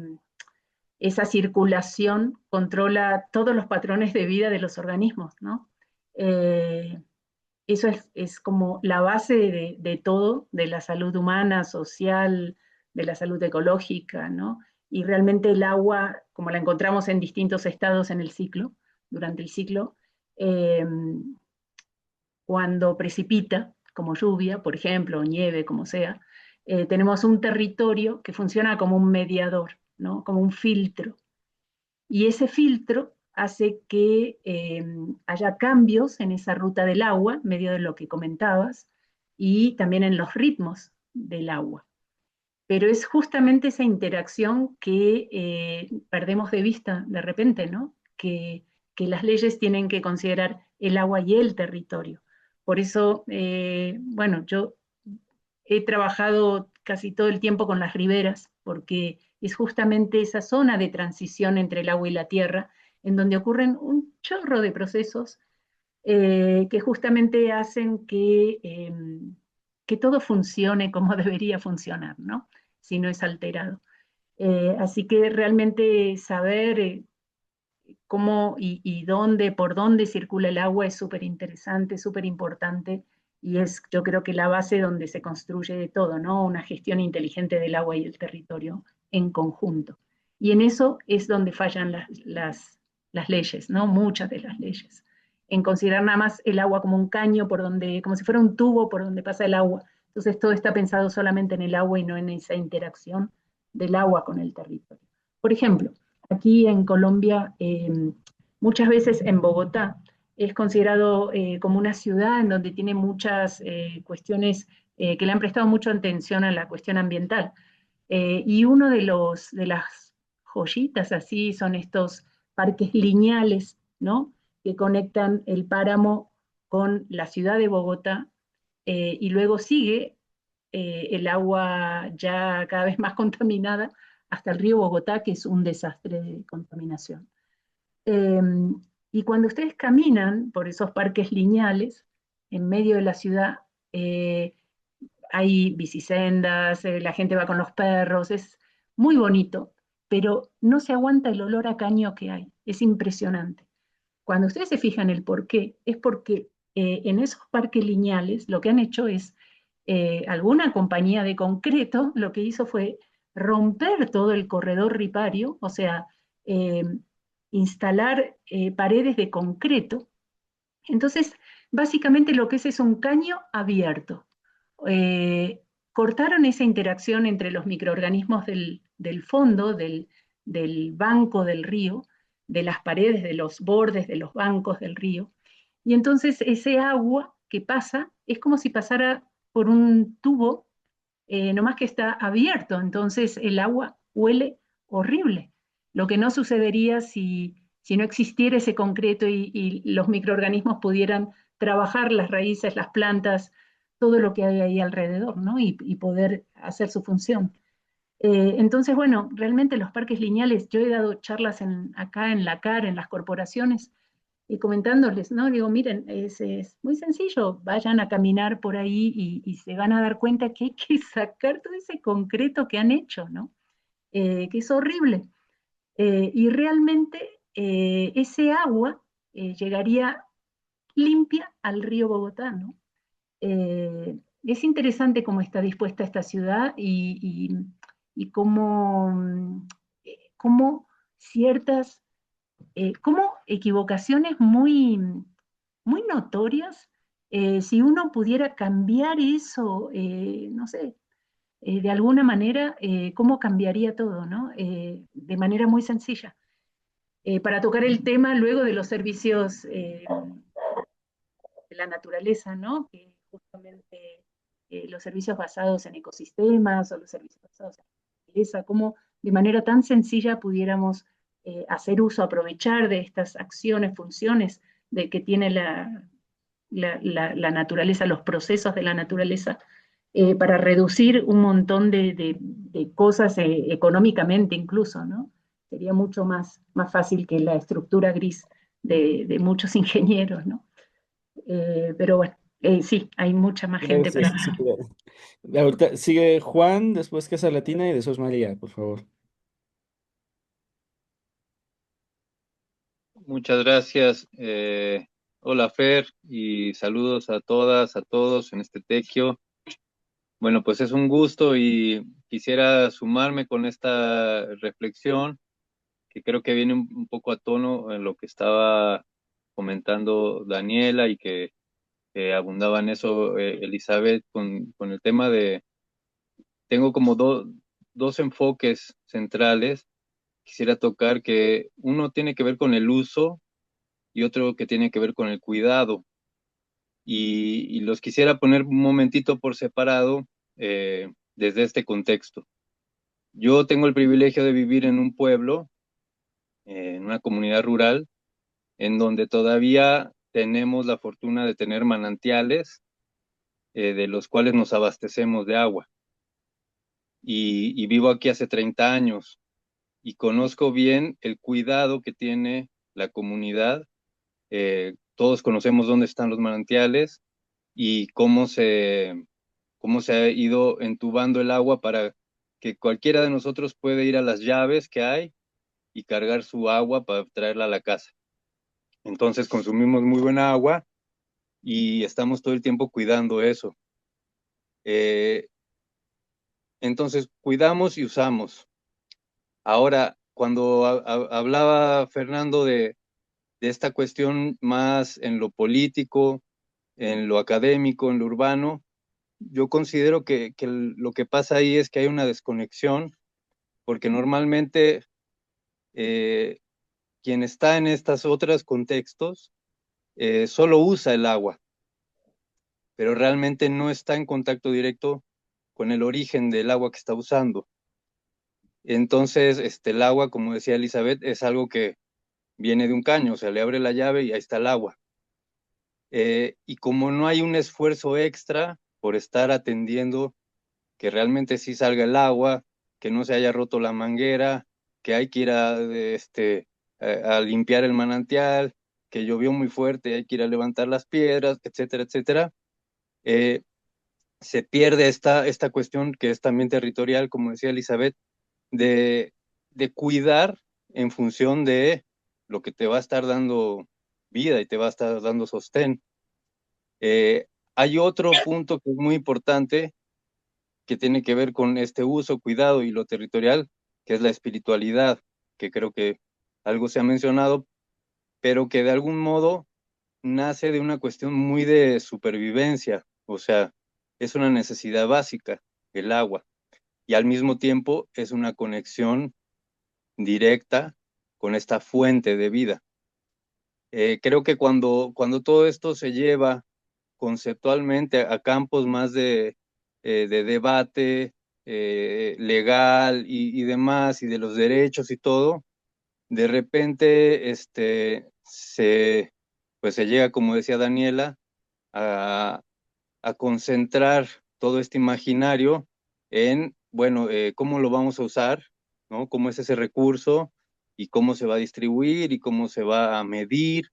esa circulación controla todos los patrones de vida de los organismos, ¿no? Eso es como la base de todo, de la salud humana, social, de la salud ecológica, ¿no? Y realmente el agua, como la encontramos en distintos estados en el ciclo, durante el ciclo, eh, cuando precipita, como lluvia, por ejemplo, o nieve, como sea, tenemos un territorio que funciona como un mediador, ¿no? Como un filtro. Y ese filtro hace que haya cambios en esa ruta del agua, medio de lo que comentabas, y también en los ritmos del agua. Pero es justamente esa interacción que perdemos de vista de repente, ¿no? Que las leyes tienen que considerar el agua y el territorio. Por eso, bueno, yo he trabajado casi todo el tiempo con las riberas, porque es justamente esa zona de transición entre el agua y la tierra, en donde ocurren un chorro de procesos que justamente hacen que todo funcione como debería funcionar, ¿no? Si no es alterado. Así que realmente saber cómo y dónde, por dónde circula el agua es súper interesante, súper importante, y es yo creo que la base donde se construye de todo, ¿no? Una gestión inteligente del agua y el territorio en conjunto. Y en eso es donde fallan las leyes, ¿no? Muchas de las leyes. En considerar nada más el agua como un caño por donde, como si fuera un tubo por donde pasa el agua. Entonces todo está pensado solamente en el agua y no en esa interacción del agua con el territorio. Por ejemplo, aquí en Colombia, muchas veces en Bogotá, es considerado como una ciudad en donde tiene muchas cuestiones que le han prestado mucha atención a la cuestión ambiental. Y uno de las joyitas así son estos parques lineales, ¿no? Que conectan el páramo con la ciudad de Bogotá, y luego sigue el agua ya cada vez más contaminada hasta el río Bogotá, que es un desastre de contaminación. Eh, y cuando ustedes caminan por esos parques lineales, en medio de la ciudad, eh, hay bicisendas, la gente va con los perros, es muy bonito, pero no se aguanta el olor a caño que hay, es impresionante. Cuando ustedes se fijan el por qué, es porque en esos parques lineales lo que han hecho es, alguna compañía de concreto lo que hizo fue romper todo el corredor ripario, o sea, eh, instalar paredes de concreto. Entonces, básicamente lo que es un caño abierto. Eh, Cortaron esa interacción entre los microorganismos del fondo, del banco del río, de las paredes, de los bordes, de los bancos del río. Y entonces ese agua que pasa es como si pasara por un tubo, nomás que está abierto, entonces el agua huele horrible, lo que no sucedería si no existiera ese concreto y los microorganismos pudieran trabajar las raíces, las plantas, todo lo que hay ahí alrededor, ¿no? Y poder hacer su función. Entonces, bueno, realmente los parques lineales, yo he dado charlas acá en la CAR, en las corporaciones, y comentándoles, ¿no? Digo, miren, es muy sencillo, vayan a caminar por ahí y se van a dar cuenta que hay que sacar todo ese concreto que han hecho, ¿no? Que es horrible. Y realmente ese agua llegaría limpia al río Bogotá, ¿no? Es interesante cómo está dispuesta esta ciudad y cómo ciertas como equivocaciones muy notorias, si uno pudiera cambiar eso, no sé, de alguna manera, cómo cambiaría todo, ¿no? De manera muy sencilla. Para tocar el tema luego de los servicios de la naturaleza, ¿no? Que justamente los servicios basados en ecosistemas o los servicios basados en la naturaleza, cómo de manera tan sencilla pudiéramos hacer uso, aprovechar de estas acciones, funciones de que tiene la naturaleza, los procesos de la naturaleza, para reducir un montón de cosas económicamente incluso, ¿no? Sería mucho más fácil que la estructura gris de muchos ingenieros, ¿no? Pero bueno, sí, hay mucha más gente Gracias. para... Sí, claro. Ahorita sigue Juan, después Casa Latina y después María, por favor. Muchas gracias. Hola Fer y saludos a todas, a todos en este tequio. Bueno, pues es un gusto y quisiera sumarme con esta reflexión que creo que viene un poco a tono en lo que estaba comentando Daniela y que abundaba en eso Elizabeth con el tema de, tengo como dos enfoques centrales. Quisiera tocar que uno tiene que ver con el uso y otro que tiene que ver con el cuidado. Y los quisiera poner un momentito por separado desde este contexto. Yo tengo el privilegio de vivir en un pueblo, en una comunidad rural, en donde todavía tenemos la fortuna de tener manantiales de los cuales nos abastecemos de agua. Y vivo aquí hace 30 años y conozco bien el cuidado que tiene la comunidad. Todos conocemos dónde están los manantiales y cómo se ha ido entubando el agua para que cualquiera de nosotros puede ir a las llaves que hay y cargar su agua para traerla a la casa. Entonces consumimos muy buena agua y estamos todo el tiempo cuidando eso. Entonces cuidamos y usamos. Ahora, cuando hablaba Fernando de esta cuestión más en lo político, en lo académico, en lo urbano, yo considero que lo que pasa ahí es que hay una desconexión, porque normalmente eh, quien está en estos otros contextos solo usa el agua, pero realmente no está en contacto directo con el origen del agua que está usando. Entonces, el agua, como decía Elizabeth, es algo que viene de un caño, o sea, le abre la llave y ahí está el agua. Y como no hay un esfuerzo extra por estar atendiendo que realmente sí salga el agua, que no se haya roto la manguera, que hay que ir a limpiar el manantial, que llovió muy fuerte, hay que ir a levantar las piedras, etcétera, etcétera. Eh, Se pierde esta cuestión que es también territorial, como decía Elizabeth, de, de cuidar en función de lo que te va a estar dando vida y te va a estar dando sostén. Eh, Hay otro punto que es muy importante que tiene que ver con este uso, cuidado y lo territorial, que es la espiritualidad, que creo que algo se ha mencionado, pero que de algún modo nace de una cuestión muy de supervivencia, o sea, es una necesidad básica, el agua, y al mismo tiempo es una conexión directa con esta fuente de vida. Creo que cuando todo esto se lleva conceptualmente a campos más de debate legal y demás, y de los derechos y todo, de repente pues se llega, como decía Daniela, a, a concentrar todo este imaginario en, bueno, cómo lo vamos a usar, ¿no? Cómo es ese recurso y cómo se va a distribuir y cómo se va a medir,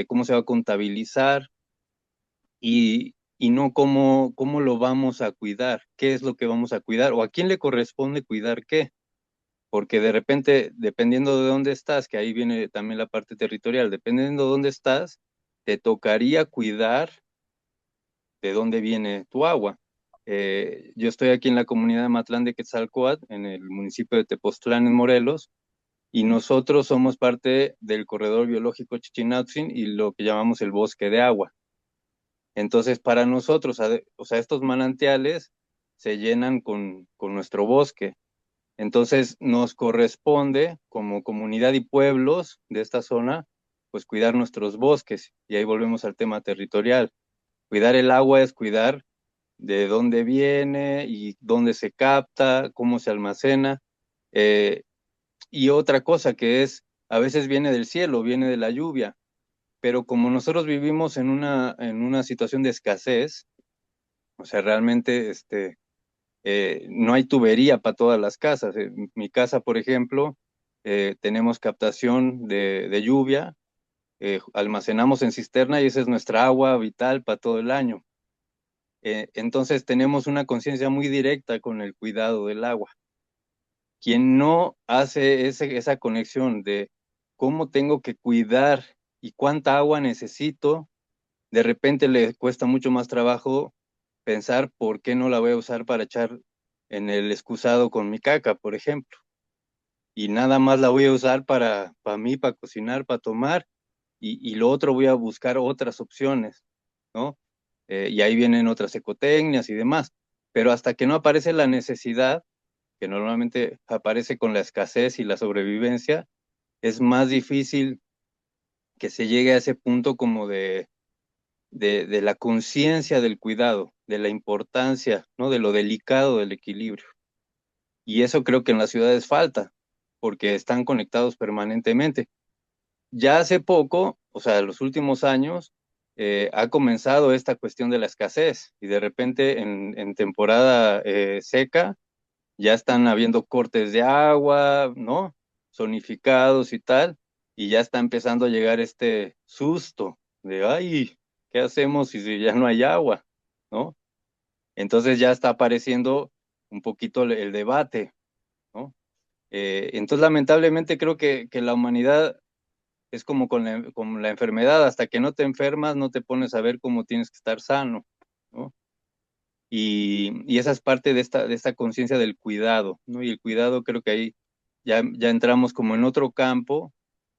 cómo se va a contabilizar y no cómo lo vamos a cuidar, qué es lo que vamos a cuidar o a quién le corresponde cuidar qué. Porque de repente, dependiendo de dónde estás, que ahí viene también la parte territorial, dependiendo de dónde estás, te tocaría cuidar de dónde viene tu agua. Yo estoy aquí en la comunidad de Matlán de Quetzalcóatl, en el municipio de Tepoztlán, en Morelos, y nosotros somos parte del corredor biológico Chichinautzin y lo que llamamos el bosque de agua. Entonces, para nosotros, o sea, estos manantiales se llenan con nuestro bosque. Entonces, nos corresponde como comunidad y pueblos de esta zona, pues cuidar nuestros bosques. Y ahí volvemos al tema territorial. Cuidar el agua es cuidar de dónde viene y dónde se capta, cómo se almacena. Eh, y otra cosa que es, a veces viene del cielo, viene de la lluvia, pero como nosotros vivimos en una situación de escasez, o sea, realmente no hay tubería para todas las casas. En mi casa, por ejemplo, tenemos captación de lluvia, almacenamos en cisterna y esa es nuestra agua vital para todo el año. Entonces tenemos una conciencia muy directa con el cuidado del agua. Quien no hace esa conexión de cómo tengo que cuidar y cuánta agua necesito, de repente le cuesta mucho más trabajo pensar por qué no la voy a usar para echar en el excusado con mi caca, por ejemplo. Y nada más la voy a usar para mí, para cocinar, para tomar, y lo otro voy a buscar otras opciones, ¿no? Y ahí vienen otras ecotecnias y demás. Pero hasta que no aparece la necesidad, que normalmente aparece con la escasez y la sobrevivencia, es más difícil que se llegue a ese punto como de la conciencia del cuidado, de la importancia, ¿no? De lo delicado del equilibrio. Y eso creo que en las ciudades falta, porque están conectados permanentemente. Ya hace poco, o sea, los últimos años, ha comenzado esta cuestión de la escasez y de repente en temporada seca ya están habiendo cortes de agua, ¿no? Zonificados y tal, y ya está empezando a llegar este susto de, ay, ¿qué hacemos si ya no hay agua? ¿No? Entonces ya está apareciendo un poquito el debate, ¿no? Entonces, lamentablemente, creo que la humanidad es como con la enfermedad, hasta que no te enfermas, no te pones a ver cómo tienes que estar sano, ¿no? Y esa es parte de esta conciencia del cuidado, ¿no? Y el cuidado creo que ahí ya entramos como en otro campo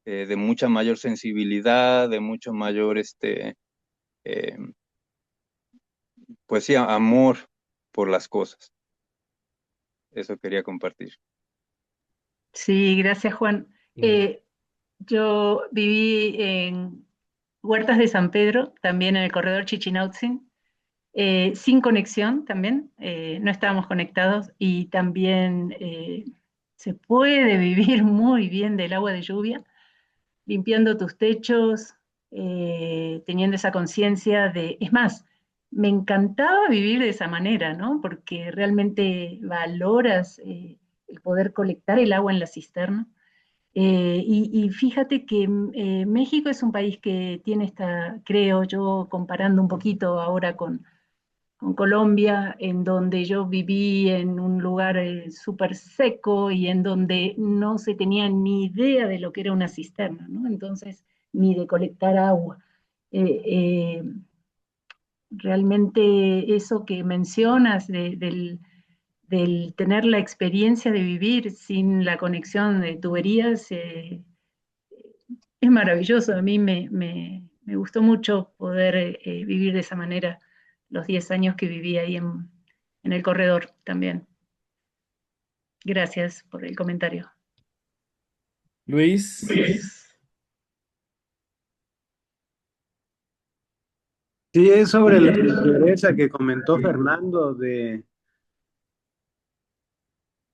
de mucha mayor sensibilidad, de mucho mayor, eh, pues sí, amor por las cosas. Eso quería compartir. Sí, gracias, Juan. Yo viví en Huertas de San Pedro, también en el corredor Chichinautzin, sin conexión también, no estábamos conectados y también se puede vivir muy bien del agua de lluvia, limpiando tus techos, teniendo esa conciencia de, es más, me encantaba vivir de esa manera, ¿no? Porque realmente valoras el poder colectar el agua en la cisterna. Y fíjate que México es un país que tiene esta, creo yo, comparando un poquito ahora con Colombia, en donde yo viví en un lugar súper seco y en donde no se tenía ni idea de lo que era una cisterna, ¿no? Entonces, ni de colectar agua. Eh, eh, Realmente eso que mencionas del tener la experiencia de vivir sin la conexión de tuberías, es maravilloso. A mí me gustó mucho poder vivir de esa manera los 10 años que viví ahí en el corredor también. Gracias por el comentario. Luis. Sí, es sobre la interesa que comentó Fernando de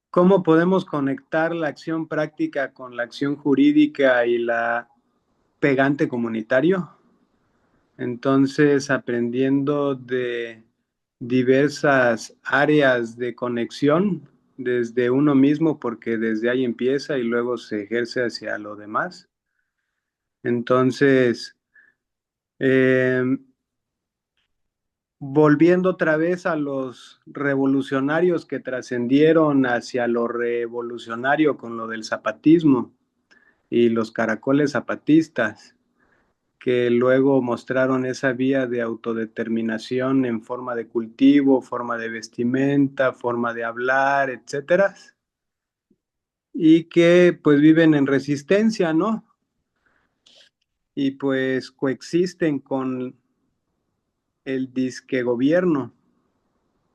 cómo podemos conectar la acción práctica con la acción jurídica y la pegante comunitario. Entonces, aprendiendo de diversas áreas de conexión desde uno mismo, porque desde ahí empieza y luego se ejerce hacia lo demás. Entonces, eh, volviendo otra vez a los revolucionarios que trascendieron hacia lo revolucionario con lo del zapatismo y los caracoles zapatistas, que luego mostraron esa vía de autodeterminación en forma de cultivo, forma de vestimenta, forma de hablar, etcétera, y que pues viven en resistencia, ¿no? Y pues coexisten con el disque gobierno.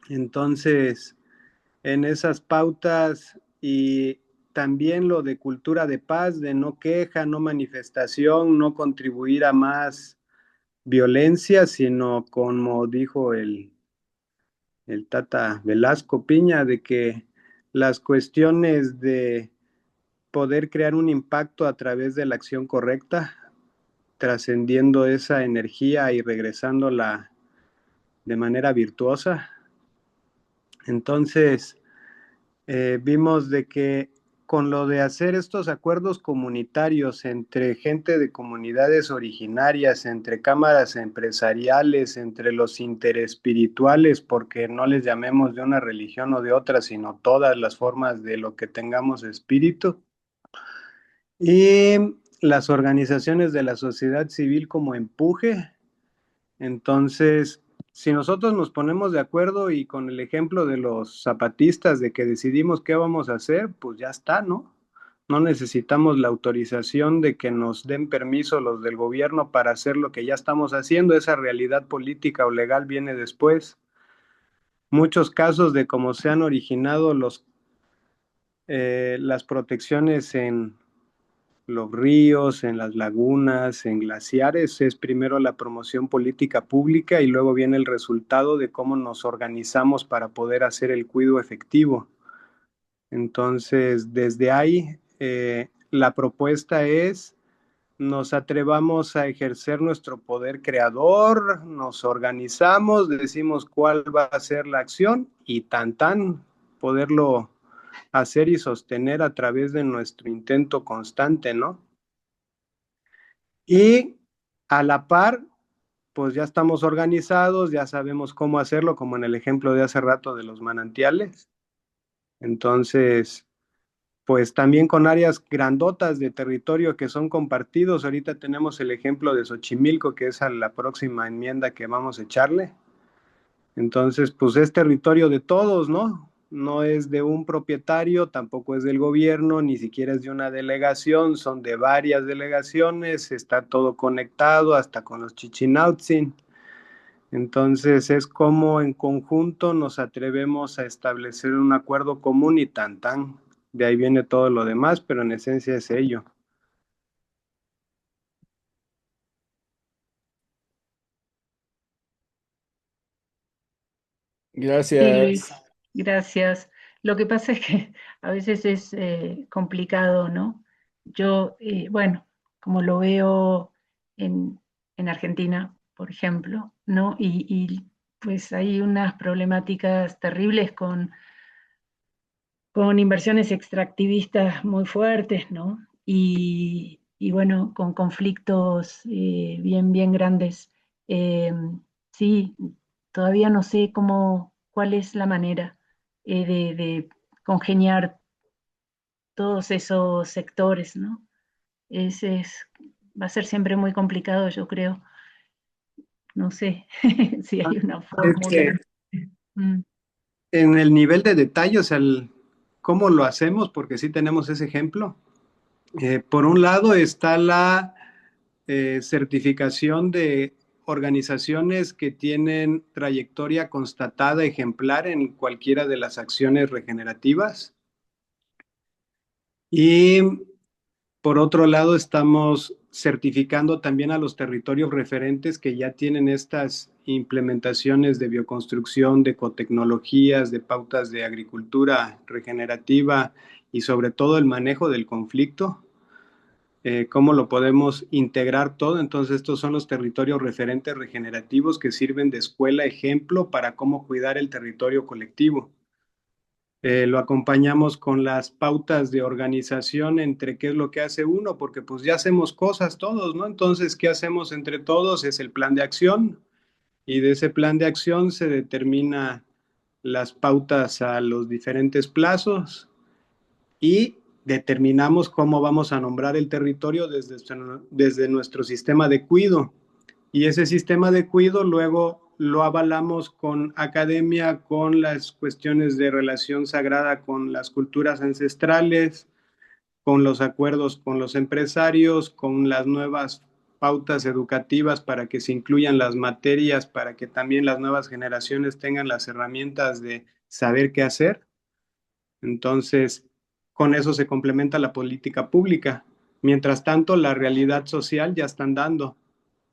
Entonces, en esas pautas y también lo de cultura de paz, de no queja, no manifestación, no contribuir a más violencia, sino como dijo el Tata Velasco Piña, de que las cuestiones de poder crear un impacto a través de la acción correcta, trascendiendo esa energía y regresándola de manera virtuosa. Entonces, vimos de que con lo de hacer estos acuerdos comunitarios entre gente de comunidades originarias, entre cámaras empresariales, entre los interespirituales, porque no les llamemos de una religión o de otra, sino todas las formas de lo que tengamos espíritu, y las organizaciones de la sociedad civil como empuje. Entonces, si nosotros nos ponemos de acuerdo y con el ejemplo de los zapatistas de que decidimos qué vamos a hacer, pues ya está, ¿no? No necesitamos la autorización de que nos den permiso los del gobierno para hacer lo que ya estamos haciendo. Esa realidad política o legal viene después. Muchos casos de cómo se han originado las protecciones en los ríos, en las lagunas, en glaciares, es primero la promoción política pública y luego viene el resultado de cómo nos organizamos para poder hacer el cuidado efectivo. Entonces, desde ahí, la propuesta es nos atrevamos a ejercer nuestro poder creador, nos organizamos, decimos cuál va a ser la acción y tan poderlo hacer y sostener a través de nuestro intento constante, ¿no? Y a la par, pues ya estamos organizados, ya sabemos cómo hacerlo, como en el ejemplo de hace rato de los manantiales. Entonces, pues también con áreas grandotas de territorio que son compartidos. Ahorita tenemos el ejemplo de Xochimilco, que es a la próxima enmienda que vamos a echarle. Entonces, pues es territorio de todos, ¿no? No es de un propietario, tampoco es del gobierno, ni siquiera es de una delegación, son de varias delegaciones, está todo conectado hasta con los Chichinautzin. Entonces es como en conjunto nos atrevemos a establecer un acuerdo común y tan. De ahí viene todo lo demás, pero en esencia es ello. Sí, Luis, Gracias. gracias. Lo que pasa es que a veces es complicado, ¿no? Yo, bueno, como lo veo en, en Argentina, por ejemplo, ¿no? Pues hay unas problemáticas terribles con inversiones extractivistas muy fuertes, ¿no? Y bueno, con conflictos bien grandes. Eh, sí, todavía no sé cuál es la manera de congeniar todos esos sectores, ¿no? Va a ser siempre muy complicado, yo creo. No sé si hay una Es fórmula. que Mm. en el nivel de detalle, o sea, cómo lo hacemos, porque sí tenemos ese ejemplo. Por un lado está la certificación de organizaciones que tienen trayectoria constatada ejemplar en cualquiera de las acciones regenerativas. Y por otro lado, estamos certificando también a los territorios referentes que ya tienen estas implementaciones de bioconstrucción, de ecotecnologías, de pautas de agricultura regenerativa y sobre todo el manejo del conflicto, cómo lo podemos integrar todo. Entonces, estos son los territorios referentes regenerativos que sirven de escuela, ejemplo para cómo cuidar el territorio colectivo. Lo acompañamos con las pautas de organización entre qué es lo que hace uno, porque pues ya hacemos cosas todos, ¿no? Entonces, ¿qué hacemos entre todos? Es el plan de acción y de ese plan de acción se determina las pautas a los diferentes plazos y determinamos cómo vamos a nombrar el territorio desde nuestro sistema de cuido. Y ese sistema de cuido luego lo avalamos con academia, con las cuestiones de relación sagrada con las culturas ancestrales, con los acuerdos con los empresarios, con las nuevas pautas educativas para que se incluyan las materias, para que también las nuevas generaciones tengan las herramientas de saber qué hacer. Entonces, con eso se complementa la política pública. Mientras tanto, la realidad social ya están dando.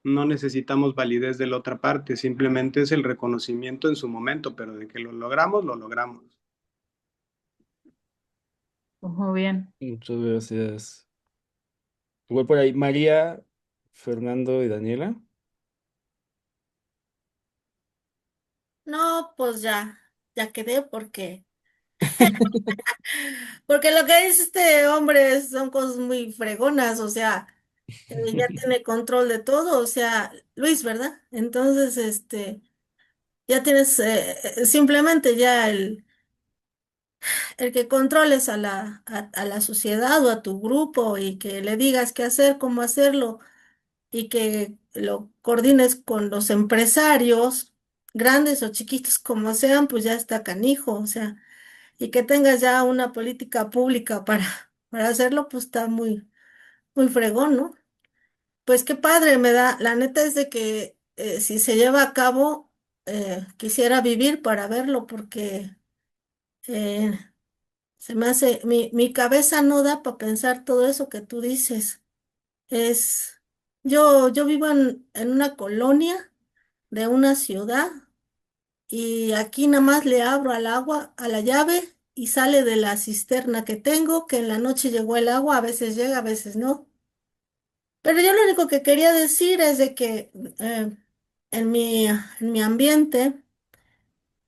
No necesitamos validez de la otra parte, simplemente es el reconocimiento en su momento, pero de que lo logramos, lo logramos. Pues muy bien. Muchas gracias. Igual por ahí, María, Fernando y Daniela. No, pues ya quedé porque lo que dice este hombre son cosas muy fregonas, o sea, ya tiene control de todo, o sea, Luis, ¿verdad? Entonces, ya tienes simplemente ya el que controles a la sociedad o a tu grupo y que le digas qué hacer, cómo hacerlo y que lo coordines con los empresarios, grandes o chiquitos como sean, pues ya está canijo, o sea, y que tengas ya una política pública para hacerlo, pues está muy, muy fregón, ¿no? Pues qué padre me da, la neta es de que si se lleva a cabo, quisiera vivir para verlo porque eh, se me hace, mi cabeza no da para pensar todo eso que tú dices. Es, yo vivo en una colonia de una ciudad y aquí nada más le abro al agua, a la llave y sale de la cisterna que tengo, que en la noche llegó el agua, a veces llega, a veces no. Pero yo lo único que quería decir es de que en mi ambiente,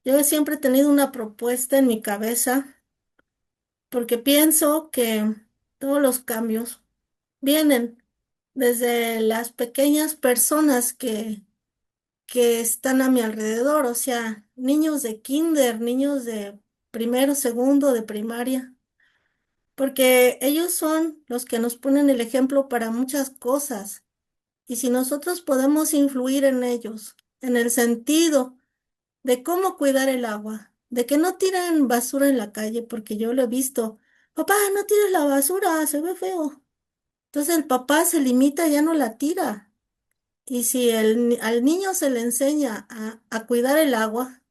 yo siempre he tenido una propuesta en mi cabeza porque pienso que todos los cambios vienen desde las pequeñas personas que están a mi alrededor, o sea, niños de kinder, niños de primero, segundo, de primaria, porque ellos son los que nos ponen el ejemplo para muchas cosas. Y si nosotros podemos influir en ellos, en el sentido de cómo cuidar el agua, de que no tiren basura en la calle, porque yo lo he visto, papá, no tires la basura, se ve feo. Entonces el papá se limita, ya no la tira. Y si al niño se le enseña a cuidar el agua,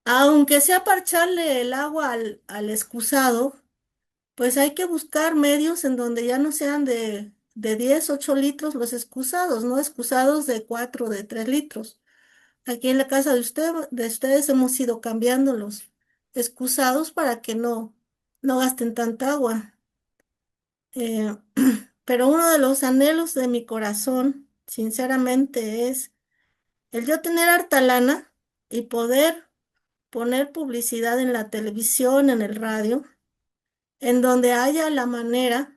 aunque sea parcharle el agua al excusado, pues hay que buscar medios en donde ya no sean de 10 8 litros los excusados, no excusados de 4 de 3 litros. Aquí en la casa de ustedes hemos ido cambiando los excusados para que no gasten tanta agua. Eh, pero uno de los anhelos de mi corazón, sinceramente, es el yo tener harta lana y poder poner publicidad en la televisión, en el radio, en donde haya la manera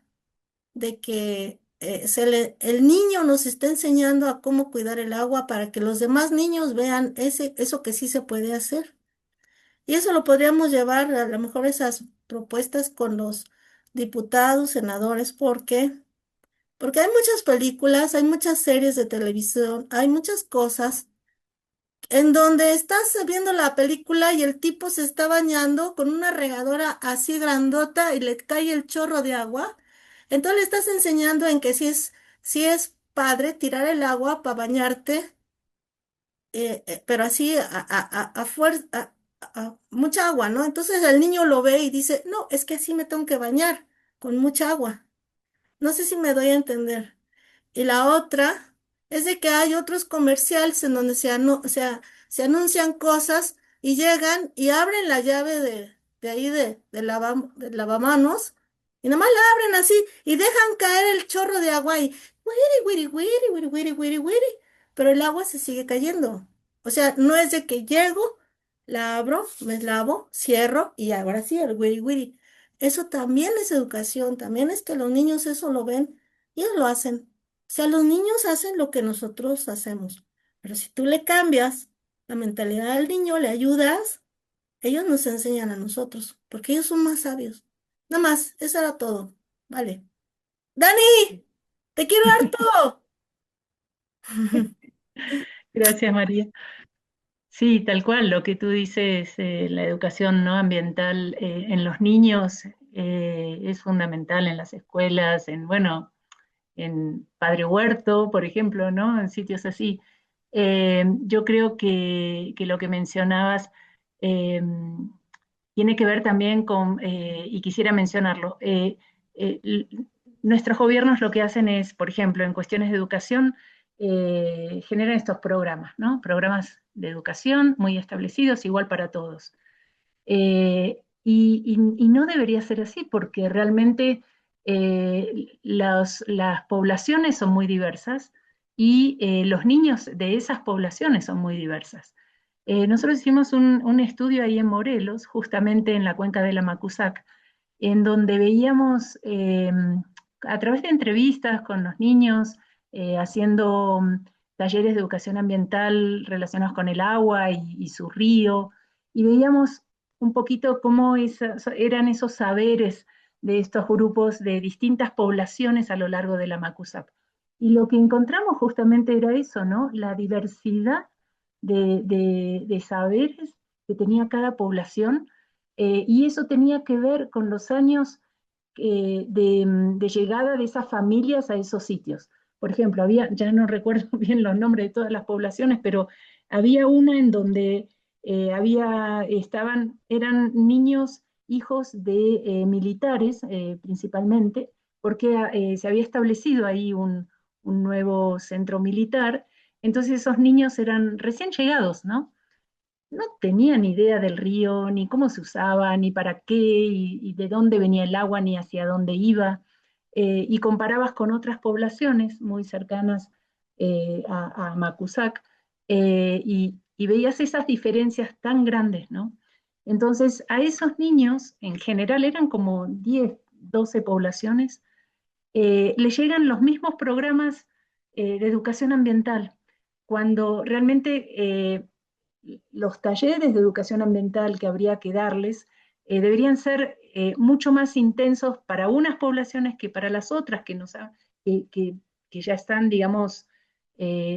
de que el niño nos esté enseñando a cómo cuidar el agua para que los demás niños vean eso que sí se puede hacer. Y eso lo podríamos llevar a lo mejor esas propuestas con los diputados, senadores, ¿por qué? Porque hay muchas películas, hay muchas series de televisión, hay muchas cosas en donde estás viendo la película y el tipo se está bañando con una regadora así grandota y le cae el chorro de agua. Entonces le estás enseñando en que si es padre tirar el agua para bañarte, pero así a fuerza, mucha agua, ¿no? Entonces el niño lo ve y dice, no, es que así me tengo que bañar con mucha agua. No sé si me doy a entender. Y la otra es de que hay otros comerciales en donde se anuncian cosas y llegan y abren la llave de ahí de lavamanos y nada más la abren así y dejan caer el chorro de agua y wiri, wiri, wiri, wiri, wiri, wiri, wiri, pero el agua se sigue cayendo. O sea, no es de que llego, la abro, me lavo, cierro y ahora sí, el wiri, wiri. Eso también es educación, también es que los niños eso lo ven y ellos lo hacen. O sea, los niños hacen lo que nosotros hacemos, pero si tú le cambias la mentalidad al niño, le ayudas, ellos nos enseñan a nosotros, porque ellos son más sabios. Nada más, eso era todo. Vale. Dani, te quiero harto. Gracias, María. Sí, tal cual, lo que tú dices, la educación no ambiental en los niños es fundamental en las escuelas, bueno, en Padre Huerto, por ejemplo, ¿no? En sitios así. Yo creo que lo que mencionabas eh, tiene que ver también con, y quisiera mencionarlo, eh, l- nuestros gobiernos lo que hacen es, por ejemplo, en cuestiones de educación, generan estos programas, ¿no? Programas de educación muy establecidos, igual para todos. Y no debería ser así porque realmente las poblaciones son muy diversas y los niños de esas poblaciones son muy diversas. Nosotros hicimos un estudio ahí en Morelos, justamente en la cuenca de la Macusac, en donde veíamos a través de entrevistas con los niños, haciendo talleres de educación ambiental relacionados con el agua y su río, y veíamos un poquito cómo eran esos saberes de estos grupos de distintas poblaciones a lo largo de la Macusac. Y lo que encontramos justamente era eso, ¿no? La diversidad de saberes que tenía cada población, y eso tenía que ver con los años de llegada de esas familias a esos sitios. Por ejemplo, había, ya no recuerdo bien los nombres de todas las poblaciones, pero había una en donde eran niños hijos de militares principalmente, porque se había establecido ahí un nuevo centro militar. Entonces esos niños eran recién llegados, ¿no? No tenían idea del río, ni cómo se usaba, ni para qué, y de dónde venía el agua, ni hacia dónde iba. Y comparabas con otras poblaciones muy cercanas a Macusac, y veías esas diferencias tan grandes, ¿no? Entonces, a esos niños, en general eran como 10, 12 poblaciones, le llegan los mismos programas de educación ambiental, cuando realmente los talleres de educación ambiental que habría que darles deberían ser mucho más intensos para unas poblaciones que para las otras que, que- que ya están, digamos,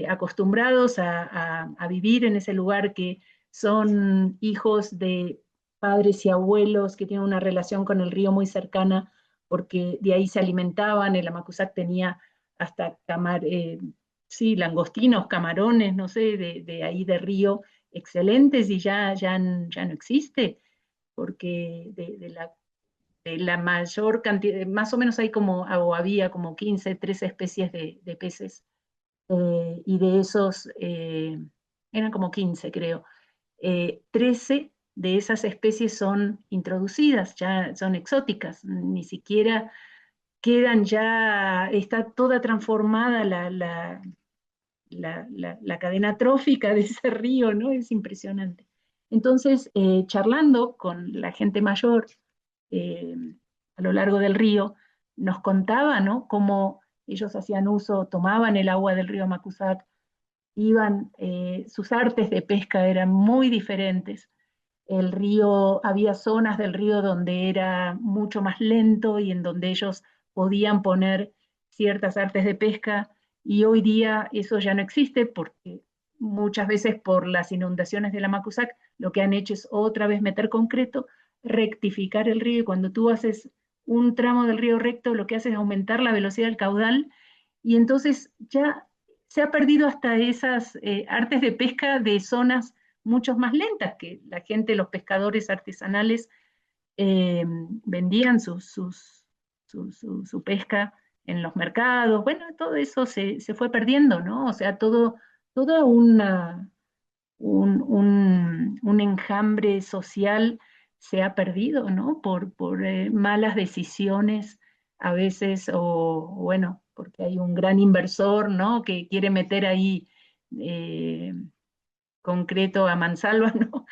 acostumbrados a vivir en ese lugar, que son hijos de padres y abuelos que tienen una relación con el río muy cercana, porque de ahí se alimentaban. El Amacuzac tenía hasta sí, langostinos, camarones, no sé, de ahí de río, excelentes, y ya no existe, porque de la mayor cantidad, más o menos hay como, o había como 15 13 especies de peces, y de esos eran como 15 creo. 13 de esas especies son introducidas, ya son exóticas, ni siquiera quedan ya, está toda transformada la cadena trófica de ese río, ¿no? Es impresionante. Entonces, charlando con la gente mayor eh, a lo largo del río, nos contaba, ¿no? Cómo ellos hacían uso, tomaban el agua del río Macusac, sus artes de pesca eran muy diferentes. El río, había zonas del río donde era mucho más lento y en donde ellos podían poner ciertas artes de pesca, y hoy día eso ya no existe porque muchas veces por las inundaciones de la Macusac lo que han hecho es otra vez meter concreto, rectificar el río, y cuando tú haces un tramo del río recto lo que haces es aumentar la velocidad del caudal, y entonces ya se ha perdido hasta esas artes de pesca de zonas mucho más lentas, que la gente, los pescadores artesanales, vendían su pesca en los mercados. Bueno, todo eso se fue perdiendo, ¿no? O sea, todo un enjambre social se ha perdido, ¿no? Por malas decisiones a veces, o bueno, porque hay un gran inversor, ¿no? Que quiere meter ahí eh, concreto a mansalva, ¿no?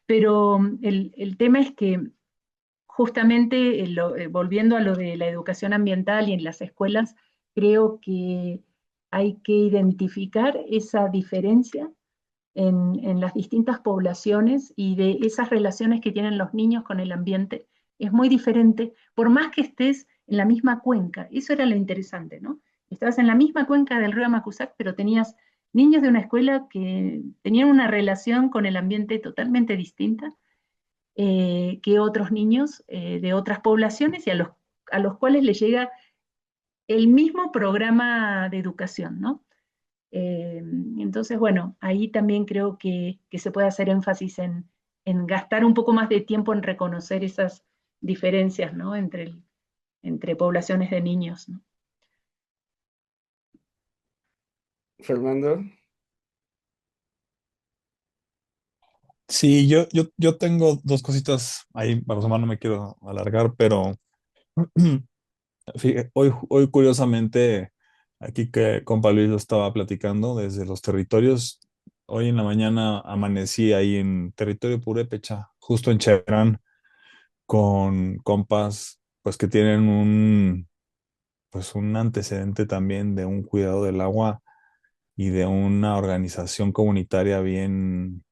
Pero el tema es que justamente, volviendo a lo de la educación ambiental y en las escuelas, creo que hay que identificar esa diferencia en las distintas poblaciones y de esas relaciones que tienen los niños con el ambiente. Es muy diferente, por más que estés en la misma cuenca. Eso era lo interesante, ¿no? Estabas en la misma cuenca del río Macusac, pero tenías niños de una escuela que tenían una relación con el ambiente totalmente distinta que otros niños de otras poblaciones, y a los cuales les llega el mismo programa de educación, ¿no? Eh, entonces, bueno, ahí también creo que se puede hacer énfasis en gastar un poco más de tiempo en reconocer esas diferencias, ¿no? Entre poblaciones de niños, ¿no? Fernando. Sí, yo tengo dos cositas ahí, para no me quiero alargar, pero hoy curiosamente, aquí que compa Luis lo estaba platicando desde los territorios, hoy en la mañana amanecí ahí en territorio purépecha, justo en Cherán, con compas pues que tienen un antecedente también de un cuidado del agua y de una organización comunitaria bien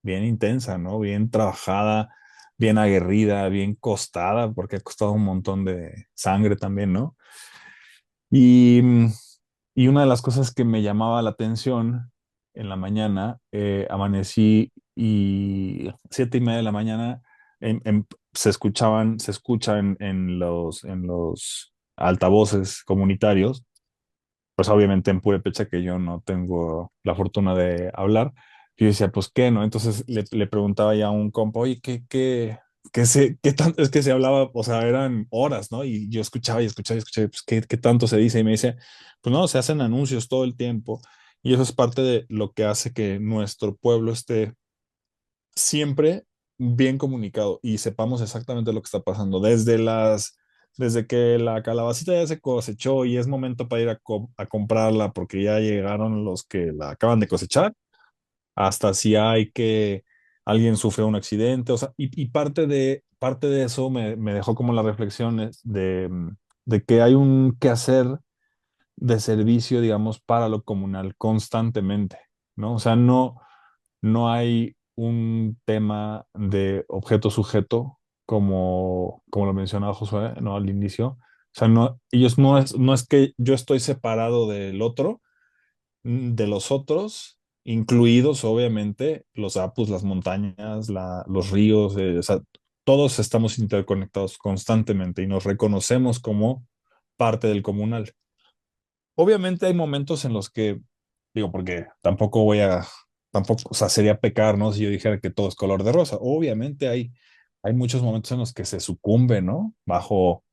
intensa, ¿no? Bien trabajada, bien aguerrida, bien costada, porque ha costado un montón de sangre también, ¿no? Y, y una de las cosas que me llamaba la atención en la mañana, amanecí y 7:30 de la mañana se escucha en los altavoces comunitarios, pues obviamente en Purépecha, que yo no tengo la fortuna de hablar. Yo decía, pues qué, ¿no? Entonces le preguntaba ya a un compa, oye, qué tanto es que se hablaba? O sea, eran horas, ¿no? Y yo escuchaba y escuchaba y escuchaba, pues qué tanto se dice. Y me dice, pues no, se hacen anuncios todo el tiempo. Y eso es parte de lo que hace que nuestro pueblo esté siempre bien comunicado y sepamos exactamente lo que está pasando. Desde que la calabacita ya se cosechó y es momento para ir a comprarla porque ya llegaron los que la acaban de cosechar, hasta si hay que alguien sufre un accidente, o sea, y parte de eso me dejó como las reflexiones de que hay un quehacer de servicio, digamos, para lo comunal constantemente, ¿no? O sea, no hay un tema de objeto sujeto como lo mencionaba Josué, ¿no? Al inicio. O sea, ellos no es que yo estoy separado del otro, de los otros, incluidos obviamente los apus, las montañas, los ríos, o sea, todos estamos interconectados constantemente y nos reconocemos como parte del comunal. Obviamente hay momentos en los que, digo, porque tampoco, o sea, sería pecar, ¿no? Si yo dijera que todo es color de rosa. Obviamente hay muchos momentos en los que se sucumbe, ¿no? Bajo,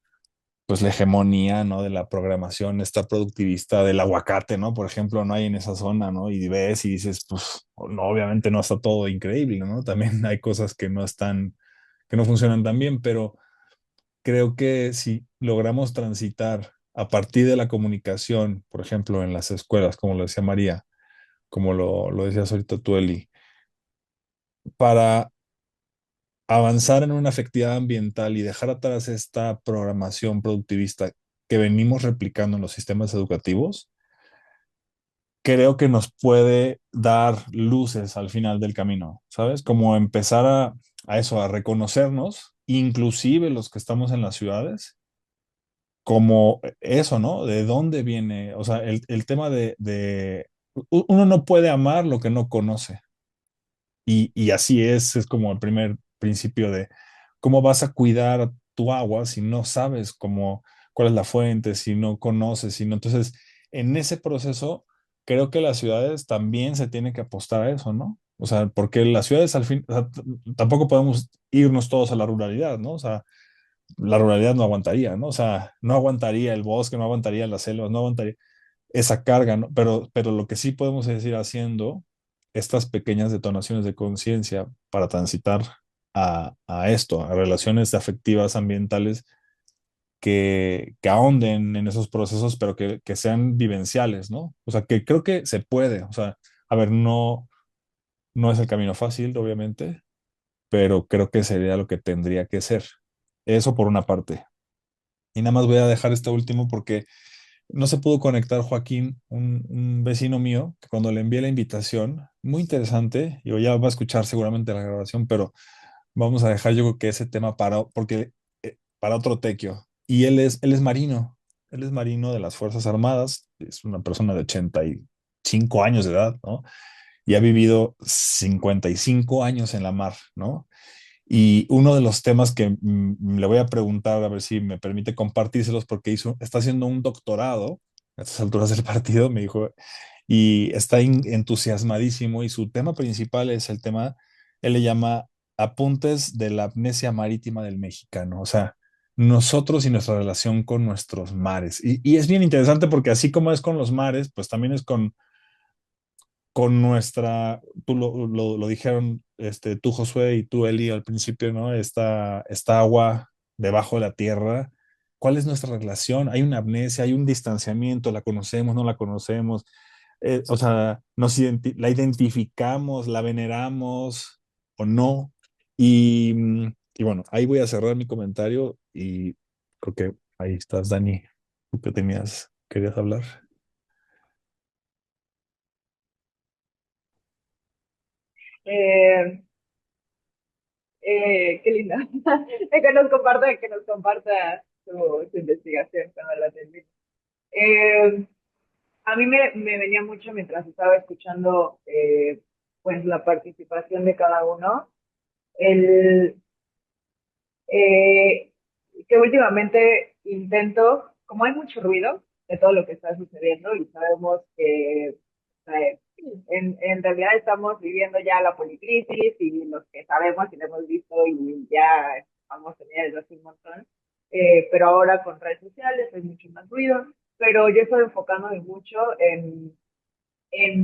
pues, la hegemonía, ¿no? De la programación, esta productivista del aguacate, ¿no? Por ejemplo, no hay en esa zona, ¿no? Y ves y dices, pues, no, obviamente no está todo increíble, ¿no? También hay cosas que no funcionan tan bien, pero creo que si logramos transitar a partir de la comunicación, por ejemplo, en las escuelas, como lo decía María, como lo decías ahorita tú, Eli, para avanzar en una efectividad ambiental y dejar atrás esta programación productivista que venimos replicando en los sistemas educativos, creo que nos puede dar luces al final del camino, ¿sabes? Como empezar a eso, a reconocernos, inclusive los que estamos en las ciudades como eso, ¿no? ¿De dónde viene? O sea, el tema uno no puede amar lo que no conoce. Y así es como el primer principio de cómo vas a cuidar tu agua si no sabes cuál es la fuente, si no conoces, si no. Entonces, en ese proceso, creo que las ciudades también se tienen que apostar a eso, ¿no? O sea, porque las ciudades al fin, o sea, tampoco podemos irnos todos a la ruralidad, ¿no? O sea, la ruralidad no aguantaría, ¿no? O sea, no aguantaría el bosque, no aguantaría las selvas, no aguantaría esa carga, ¿no? Pero lo que sí podemos es ir haciendo estas pequeñas detonaciones de conciencia para transitar a esto, a relaciones afectivas, ambientales, que ahonden en esos procesos, pero que sean vivenciales, ¿no? O sea, que creo que se puede, o sea, a ver, no es el camino fácil, obviamente, pero creo que sería lo que tendría que ser. Eso por una parte. Y nada más voy a dejar este último porque no se pudo conectar Joaquín, un vecino mío, que cuando le envié la invitación, muy interesante, y ya va a escuchar seguramente la grabación, pero vamos a dejar yo creo que ese tema para otro tequio. Y él es marino de las Fuerzas Armadas, es una persona de 85 años de edad, ¿no? Y ha vivido 55 años en la mar, ¿no? Y uno de los temas que le voy a preguntar, a ver si me permite compartírselos, porque está haciendo un doctorado a estas alturas del partido, me dijo, y está entusiasmadísimo. Y su tema principal es el tema, él le llama Apuntes de la amnesia marítima del mexicano, o sea, nosotros y nuestra relación con nuestros mares. Y es bien interesante porque así como es con los mares, pues también es con tú lo dijeron tú, Josué, y tú, Eli, al principio, ¿no? Esta agua debajo de la tierra. ¿Cuál es nuestra relación? Hay una amnesia, hay un distanciamiento, la conocemos, no la conocemos. O sea, la identificamos, la veneramos o no. Y bueno, ahí voy a cerrar mi comentario y creo que ahí estás, Dani. ¿Tú qué querías hablar? Eh, Qué linda. Que nos comparta su investigación cuando la termine. Eh, a mí me venía mucho mientras estaba escuchando pues la participación de cada uno, el eh, que últimamente intento, como hay mucho ruido de todo lo que está sucediendo y sabemos que en realidad estamos viviendo ya la policrisis y los que sabemos y lo hemos visto y ya vamos a tener así un montón, pero ahora con redes sociales hay mucho más ruido, pero yo estoy enfocándome mucho en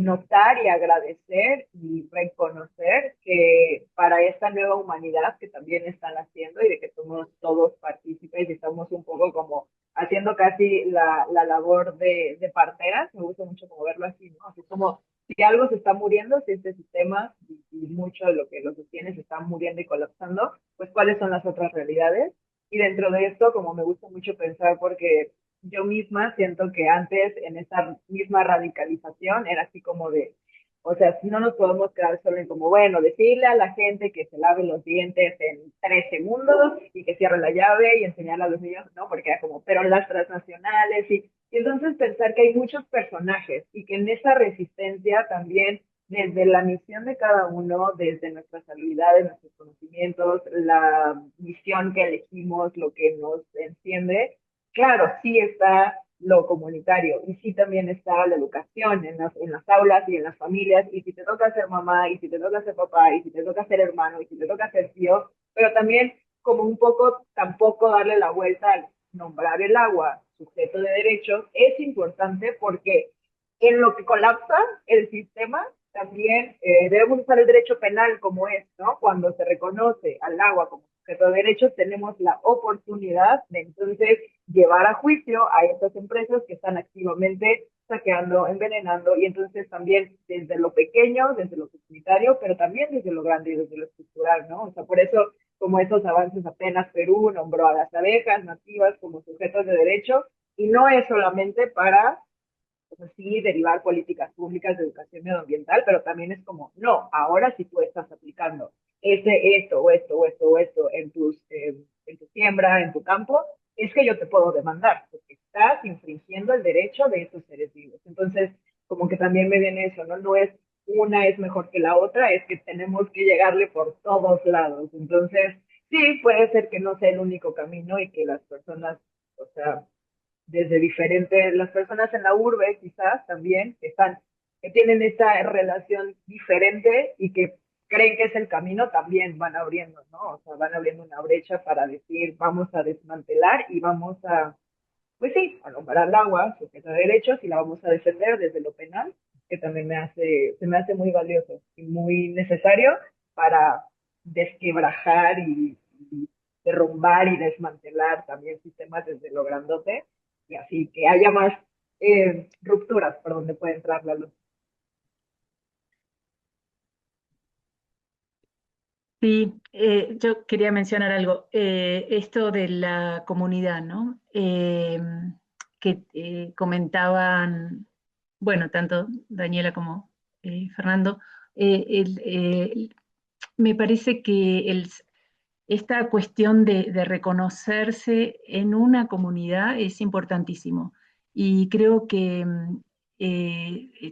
notar y agradecer y reconocer que para esta nueva humanidad que también están haciendo y de que somos todos partícipes y estamos un poco como haciendo casi la labor de parteras, me gusta mucho como verlo así, ¿no? Así como si algo se está muriendo, si este sistema y mucho de lo que lo sostiene se está muriendo y colapsando, pues cuáles son las otras realidades. Y dentro de esto, como me gusta mucho pensar, porque yo misma siento que antes en esta misma radicalización era así como de, o sea, si no nos podemos quedar solo en como, bueno, decirle a la gente que se lave los dientes en 3 segundos y que cierre la llave y enseñarle a los niños, ¿no? Porque era como, pero las transnacionales y entonces pensar que hay muchos personajes y que en esa resistencia también desde la misión de cada uno, desde nuestras habilidades, nuestros conocimientos, la misión que elegimos, lo que nos enciende, claro, sí está lo comunitario y sí también está la educación en las aulas y en las familias y si te toca ser mamá y si te toca ser papá y si te toca ser hermano y si te toca ser tío, pero también como un poco tampoco darle la vuelta al nombrar el agua sujeto de derechos es importante porque en lo que colapsa el sistema también debemos usar el derecho penal como es, ¿no? Cuando se reconoce al agua como sujeto de derechos, tenemos la oportunidad de entonces llevar a juicio a estas empresas que están activamente saqueando, envenenando, y entonces también desde lo pequeño, desde lo comunitario, pero también desde lo grande y desde lo estructural, ¿no? O sea, por eso, como esos avances apenas Perú nombró a las abejas nativas como sujetos de derecho, y no es solamente para pues sí, derivar políticas públicas de educación medioambiental, pero también es como, no, ahora si tú estás aplicando esto en tu siembra, en tu campo, es que yo te puedo demandar, porque estás infringiendo el derecho de esos seres vivos. Entonces, como que también me viene eso, ¿no? No es una es mejor que la otra, es que tenemos que llegarle por todos lados. Entonces, sí, puede ser que no sea el único camino y que las personas, o sea, desde diferentes, las personas en la urbe quizás también, que tienen esta relación diferente y que creen que es el camino, también van abriendo, ¿no? O sea, van abriendo una brecha para decir, vamos a desmantelar y vamos a, pues sí, a nombrar el agua, sujeta de derechos, y la vamos a defender desde lo penal, que también se me hace muy valioso y muy necesario para desquebrajar y derrumbar y desmantelar también sistemas desde lo grandote, y así que haya más rupturas por donde puede entrar la luz. Sí, yo quería mencionar algo. Esto de la comunidad, ¿no? Que comentaban, bueno, tanto Daniela como Fernando, me parece que esta cuestión de reconocerse en una comunidad es importantísimo. Y creo que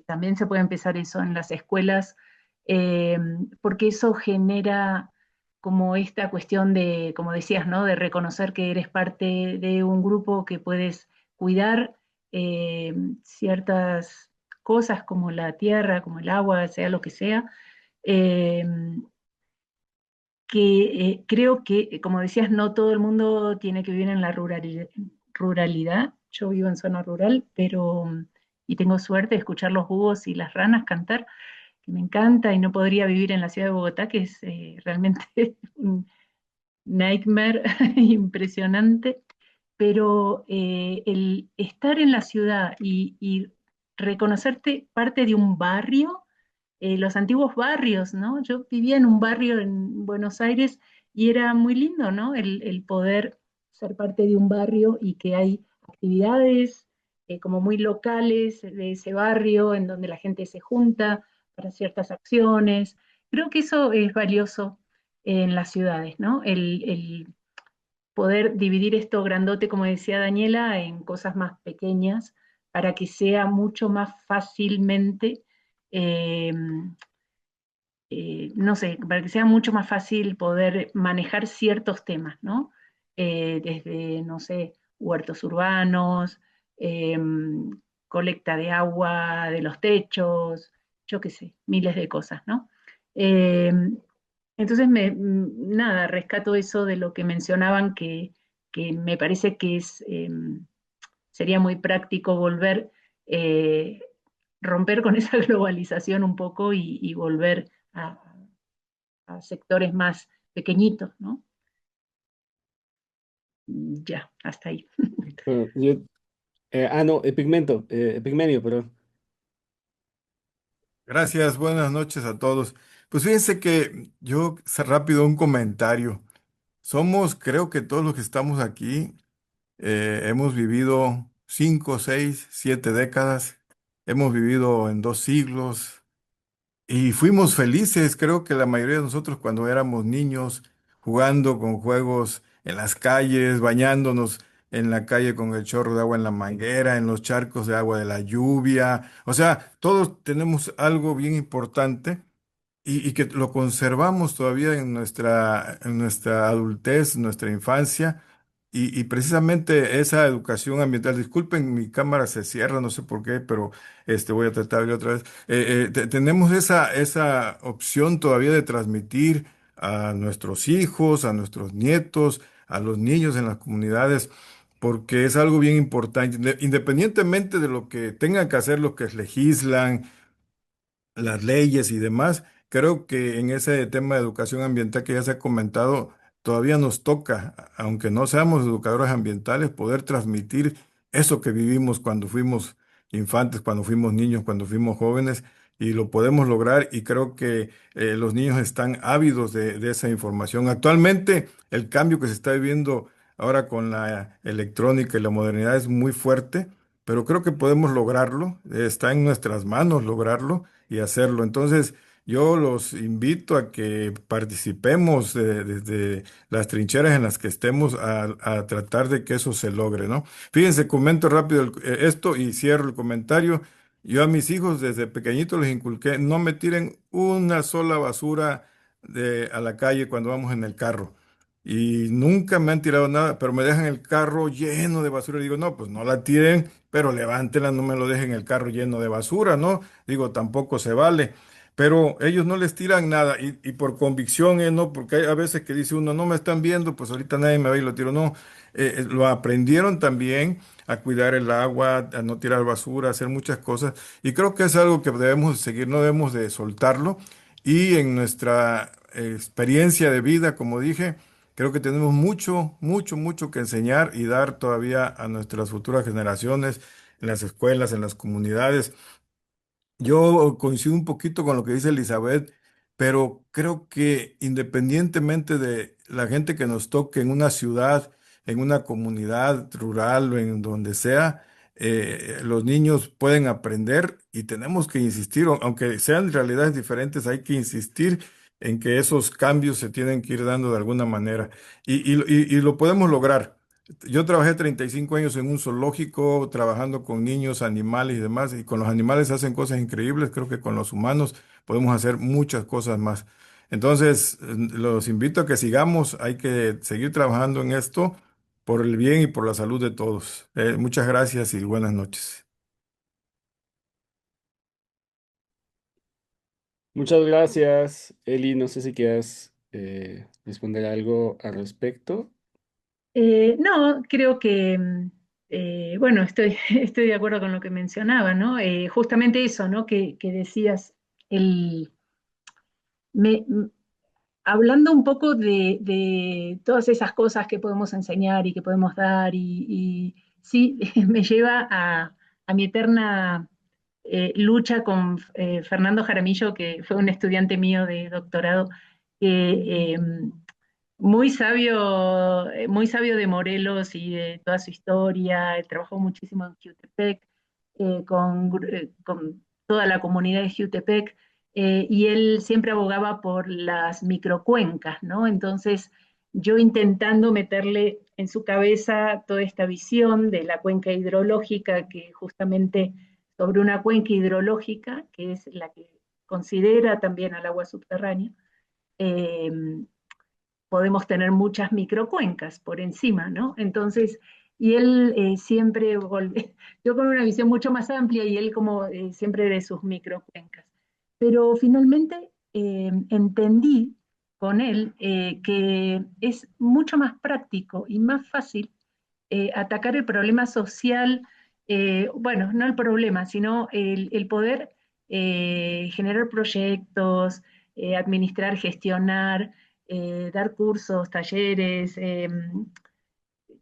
también se puede empezar eso en las escuelas, eh, porque eso genera como esta cuestión de, como decías, ¿no? De reconocer que eres parte de un grupo que puedes cuidar ciertas cosas como la tierra, como el agua, sea lo que sea. eh, que creo que, como decías, no todo el mundo tiene que vivir en la ruralidad. Yo vivo en zona rural, pero, y tengo suerte de escuchar los búhos y las ranas cantar, que me encanta, y no podría vivir en la ciudad de Bogotá, que es realmente un nightmare impresionante. Pero el estar en la ciudad y reconocerte parte de un barrio, los antiguos barrios, ¿no? Yo vivía en un barrio en Buenos Aires y era muy lindo, ¿no? El poder ser parte de un barrio y que hay actividades como muy locales de ese barrio en donde la gente se junta para ciertas acciones. Creo que eso es valioso. en las ciudades, ¿no? El poder dividir esto grandote, como decía Daniela, en cosas más pequeñas para que sea mucho más fácilmente, eh, no sé, para que sea mucho más fácil poder manejar ciertos temas, ¿no? Desde, no sé, huertos urbanos, eh, colecta de agua de los techos, yo qué sé, miles de cosas, ¿no? Eh, entonces, nada, rescato eso de lo que mencionaban, que me parece que sería muy práctico volver, eh, romper con esa globalización un poco y volver a sectores más pequeñitos, ¿no? Ya, hasta ahí. Bueno, no, Epigmenio, perdón. Gracias, buenas noches a todos. Pues fíjense que yo, rápido un comentario. Somos, creo que todos los que estamos aquí, hemos vivido 5, 6, 7 décadas, hemos vivido en 2 siglos, y fuimos felices, creo que la mayoría de nosotros cuando éramos niños, jugando con juegos en las calles, bañándonos en la calle con el chorro de agua en la manguera, en los charcos de agua de la lluvia. O sea, todos tenemos algo bien importante y que lo conservamos todavía en nuestra adultez, nuestra infancia, y precisamente esa educación ambiental. Disculpen, mi cámara se cierra, no sé por qué, pero voy a tratar de otra vez. Tenemos esa opción todavía de transmitir a nuestros hijos, a nuestros nietos, a los niños en las comunidades, porque es algo bien importante, independientemente de lo que tengan que hacer los que legislan, las leyes y demás. Creo que en ese tema de educación ambiental que ya se ha comentado, todavía nos toca, aunque no seamos educadores ambientales, poder transmitir eso que vivimos cuando fuimos infantes, cuando fuimos niños, cuando fuimos jóvenes, y lo podemos lograr, y creo que los niños están ávidos de esa información. Actualmente, el cambio que se está viviendo ahora con la electrónica y la modernidad es muy fuerte, pero creo que podemos lograrlo, está en nuestras manos lograrlo y hacerlo. Entonces, yo los invito a que participemos desde las trincheras en las que estemos a tratar de que eso se logre, ¿no? Fíjense, comento rápido esto y cierro el comentario. Yo a mis hijos desde pequeñitos les inculqué, no me tiren una sola basura a la calle cuando vamos en el carro. Y nunca me han tirado nada, pero me dejan el carro lleno de basura. Digo, no, pues no la tiren, pero levántenla, no me lo dejen el carro lleno de basura, ¿no? Digo, tampoco se vale. Pero ellos no les tiran nada y por convicción, ¿no? Porque hay a veces que dice uno, no me están viendo, pues ahorita nadie me ve y lo tiro. No, lo aprendieron también a cuidar el agua, a no tirar basura, a hacer muchas cosas. Y creo que es algo que debemos seguir, no debemos de soltarlo. Y en nuestra experiencia de vida, como dije, creo que tenemos mucho, mucho, mucho que enseñar y dar todavía a nuestras futuras generaciones, en las escuelas, en las comunidades. Yo coincido un poquito con lo que dice Elizabeth, pero creo que independientemente de la gente que nos toque en una ciudad, en una comunidad rural o en donde sea, los niños pueden aprender y tenemos que insistir, aunque sean realidades diferentes, hay que insistir en que esos cambios se tienen que ir dando de alguna manera y lo podemos lograr. Yo trabajé 35 años en un zoológico, trabajando con niños, animales y demás, y con los animales se hacen cosas increíbles, creo que con los humanos podemos hacer muchas cosas más. Entonces, los invito a que sigamos, hay que seguir trabajando en esto por el bien y por la salud de todos. Muchas gracias y buenas noches. Muchas gracias, Eli. No sé si quieras responder algo al respecto. No, creo que, bueno, estoy de acuerdo con lo que mencionaba, ¿no? Justamente eso, ¿no? Que decías, el, me- m- hablando un poco de todas esas cosas que podemos enseñar y que podemos dar, y sí, me lleva a mi eterna lucha con Fernando Jaramillo, que fue un estudiante mío de doctorado, que muy sabio de Morelos y de toda su historia. Trabajó muchísimo en Jutepec, con toda la comunidad de Jutepec. y él siempre abogaba por las microcuencas, ¿no? Entonces, yo intentando meterle en su cabeza toda esta visión de la cuenca hidrológica, que justamente sobre una cuenca hidrológica, que es la que considera también al agua subterránea, eh, podemos tener muchas microcuencas por encima, ¿no? Entonces, y él siempre, yo con una visión mucho más amplia y él como siempre de sus microcuencas. Pero finalmente entendí con él que es mucho más práctico y más fácil atacar el problema social, bueno, no el problema, sino el poder generar proyectos, administrar, gestionar, dar cursos, talleres,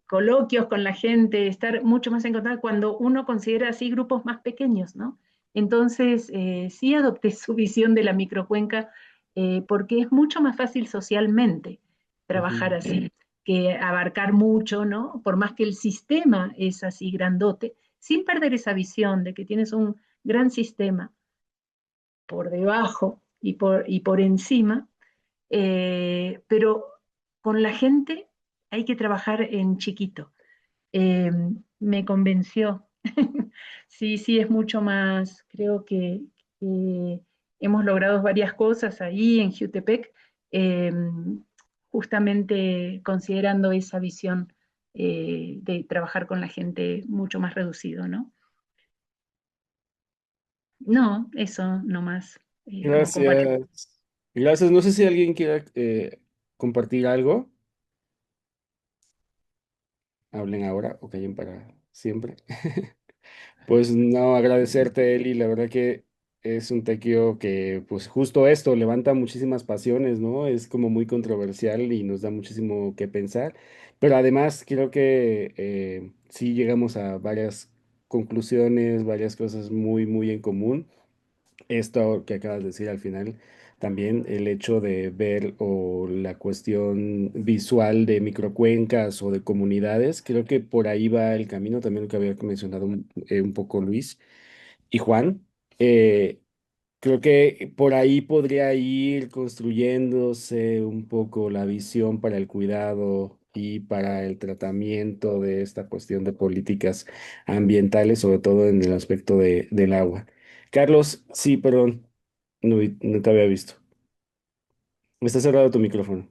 coloquios con la gente, estar mucho más en contacto cuando uno considera así grupos más pequeños, ¿no? Entonces, sí adopté su visión de la microcuenca porque es mucho más fácil socialmente trabajar así que abarcar mucho, ¿no? Por más que el sistema es así grandote, sin perder esa visión de que tienes un gran sistema por debajo y por encima, pero con la gente hay que trabajar en chiquito. Eh, Me convenció. Sí, sí, es mucho más, creo que hemos logrado varias cosas ahí en Jutepec, eh, justamente considerando esa visión de trabajar con la gente mucho más reducido, ¿no? No, eso nomás, como compartir. Gracias. Gracias. No sé si alguien quiera compartir algo. Hablen ahora o callen para siempre. Pues no, agradecerte, Eli. La verdad que es un tequio que, pues justo esto, levanta muchísimas pasiones, ¿no? Es como muy controversial y nos da muchísimo que pensar. Pero además creo que sí llegamos a varias conclusiones, varias cosas muy, muy en común. Esto que acabas de decir al final, también el hecho de ver o la cuestión visual de microcuencas o de comunidades, creo que por ahí va el camino, también lo que había mencionado un poco Luis y Juan. eh, Creo que por ahí podría ir construyéndose un poco la visión para el cuidado y para el tratamiento de esta cuestión de políticas ambientales, sobre todo en el aspecto del agua. Carlos, sí, perdón, no, no te había visto. Está cerrado tu micrófono.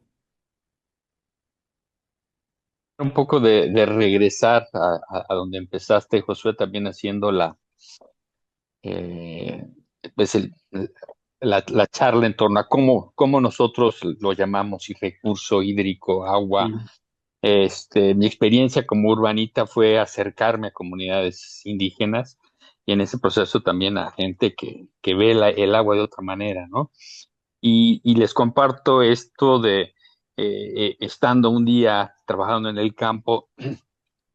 Un poco de regresar a donde empezaste, Josué, también haciendo eh, pues la charla en torno a cómo nosotros lo llamamos y recurso hídrico, agua. Mm. Mi experiencia como urbanita fue acercarme a comunidades indígenas y en ese proceso también a gente que ve el agua de otra manera, ¿no? Y les comparto esto de estando un día trabajando en el campo,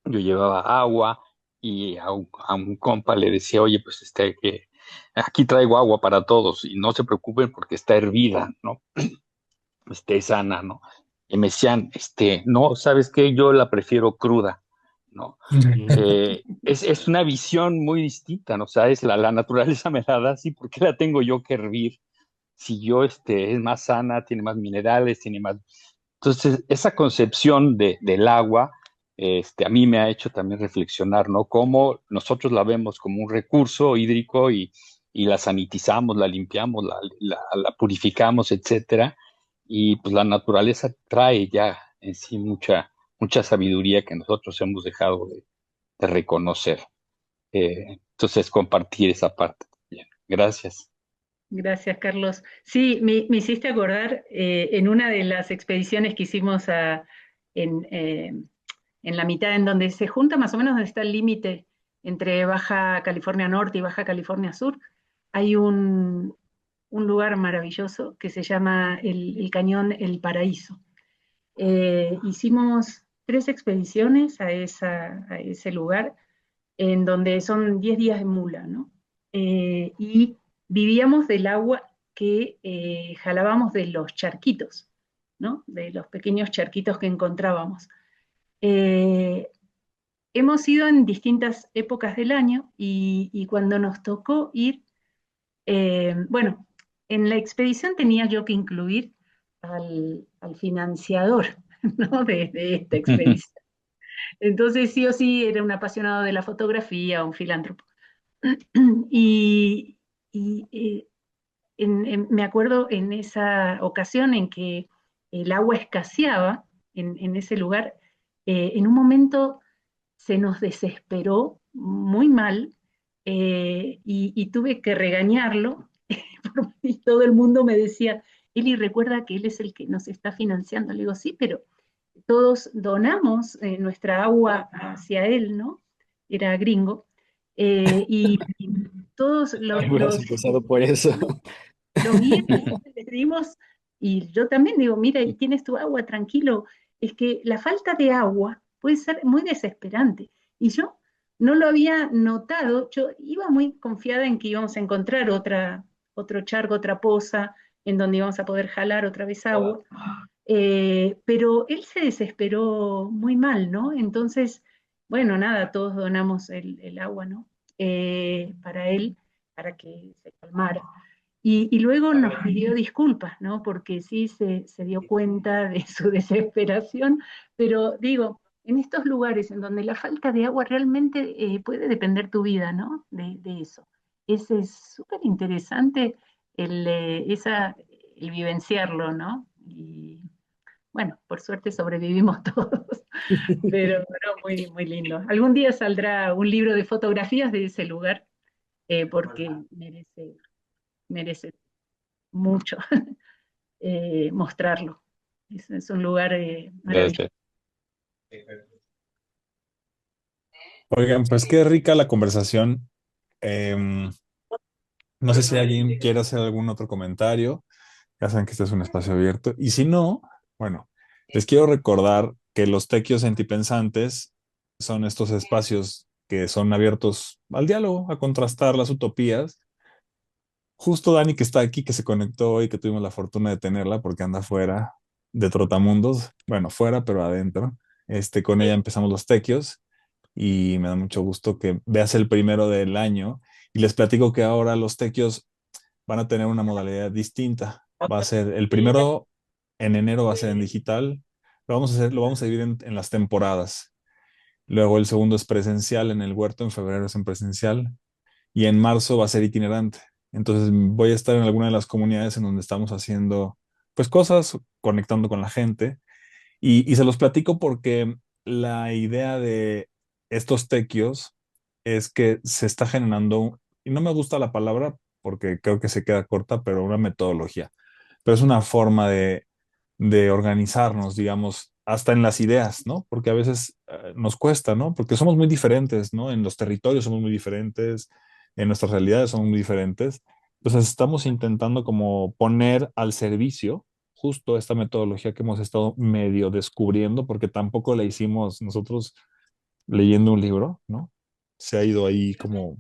yo llevaba agua y a un compa le decía, oye, pues que aquí traigo agua para todos y no se preocupen porque está hervida, ¿no? Sana, ¿no? Y me decían, no, ¿sabes qué? Yo la prefiero cruda, ¿no? Es una visión muy distinta, ¿no? O sea, la naturaleza me la da así, ¿por qué la tengo yo que hervir? Si yo, es más sana, tiene más minerales, tiene más... Entonces, esa concepción del agua, a mí me ha hecho también reflexionar, ¿no? Cómo nosotros la vemos como un recurso hídrico y la sanitizamos, la limpiamos, la purificamos, etcétera. Y pues la naturaleza trae ya en sí mucha sabiduría que nosotros hemos dejado de reconocer. Entonces, compartir esa parte también. Gracias. Gracias, Carlos. Sí, me hiciste acordar en una de las expediciones que hicimos en, eh, en la mitad, en donde se junta más o menos donde está el límite entre Baja California Norte y Baja California Sur, hay un lugar maravilloso que se llama el Cañón El Paraíso. Hicimos 3 expediciones a ese lugar, en donde son 10 días de mula, ¿no? Y vivíamos del agua que jalábamos de los charquitos, ¿no? De los pequeños charquitos que encontrábamos. Eh, Hemos ido en distintas épocas del año y cuando nos tocó ir, bueno, en la expedición tenía yo que incluir al financiador, ¿no? de esta expedición. Entonces, sí o sí, era un apasionado de la fotografía, un filántropo. Y, y, me acuerdo en esa ocasión en que el agua escaseaba en ese lugar, en un momento se nos desesperó muy mal, y tuve que regañarlo y todo el mundo me decía, Eli, recuerda que él es el que nos está financiando. Le digo, sí, pero todos donamos nuestra agua hacia él, ¿no? Era gringo. Y todos Hubieras empezado por eso. los guías les dimos, y yo también digo, mira, y tienes tu agua, tranquilo. Es que la falta de agua puede ser muy desesperante. Y yo no lo había notado, yo iba muy confiada en que íbamos a encontrar otro charco, otra poza, en donde íbamos a poder jalar otra vez agua. Pero él se desesperó muy mal, ¿no? Entonces, bueno, nada, todos donamos el agua, ¿no? Para él, para que se calmara. Y luego nos pidió disculpas, ¿no? Porque sí se dio cuenta de su desesperación, pero digo, en estos lugares en donde la falta de agua realmente puede depender tu vida, ¿no? De eso. Ese es súper interesante el vivenciarlo, ¿no? Y bueno, por suerte sobrevivimos todos, pero muy, muy lindo. Algún día saldrá un libro de fotografías de ese lugar, porque merece mucho mostrarlo. Es un lugar maravilloso. Oigan, pues qué rica la conversación. Em, no sé si alguien quiere hacer algún otro comentario. Ya saben que este es un espacio abierto. Y si no, bueno, les quiero recordar que los tequios antipensantes son estos espacios que son abiertos al diálogo, a contrastar las utopías. Justo Dani, que está aquí, que se conectó hoy, que tuvimos la fortuna de tenerla porque anda fuera de Trotamundos. Bueno, fuera, pero adentro. Con ella empezamos los tequios y me da mucho gusto que veas el primero del año. Y les platico que ahora los tequios van a tener una modalidad distinta. Va a ser el primero en enero, va a ser en digital. Lo vamos a dividir en las temporadas. Luego el segundo es presencial en el huerto, en febrero es en presencial y en marzo va a ser itinerante. Entonces voy a estar en alguna de las comunidades en donde estamos haciendo pues cosas, conectando con la gente y se los platico porque la idea de estos tequios es que se está generando, y no me gusta la palabra porque creo que se queda corta, pero una metodología. Pero es una forma de organizarnos, digamos, hasta en las ideas, ¿no? Porque a veces nos cuesta, ¿no? Porque somos muy diferentes, ¿no? En los territorios somos muy diferentes, en nuestras realidades somos muy diferentes. Entonces estamos intentando como poner al servicio justo esta metodología que hemos estado medio descubriendo, porque tampoco la hicimos nosotros leyendo un libro, ¿no? Se ha ido ahí como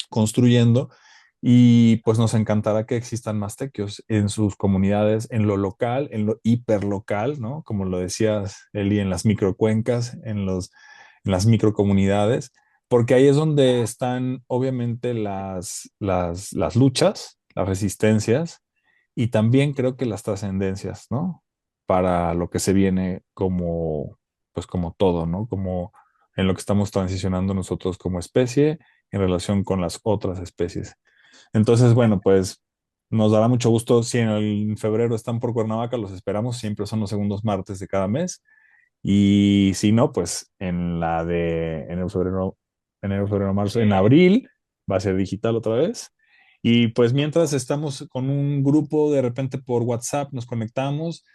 construyendo y pues nos encantará que existan más tequios en sus comunidades, en lo local, en lo hiperlocal, ¿no? Como lo decías, Eli, en las microcuencas, en las microcomunidades, porque ahí es donde están obviamente las luchas, las resistencias y también creo que las trascendencias, ¿no? Para lo que se viene como, pues como todo, ¿no? Como en lo que estamos transicionando nosotros como especie en relación con las otras especies. Entonces, bueno, pues nos dará mucho gusto si en febrero están por Cuernavaca, los esperamos, siempre son los segundos martes de cada mes. Y si no, pues en la de enero, febrero, marzo, en abril va a ser digital otra vez. Y pues mientras estamos con un grupo, de repente por WhatsApp nos conectamos,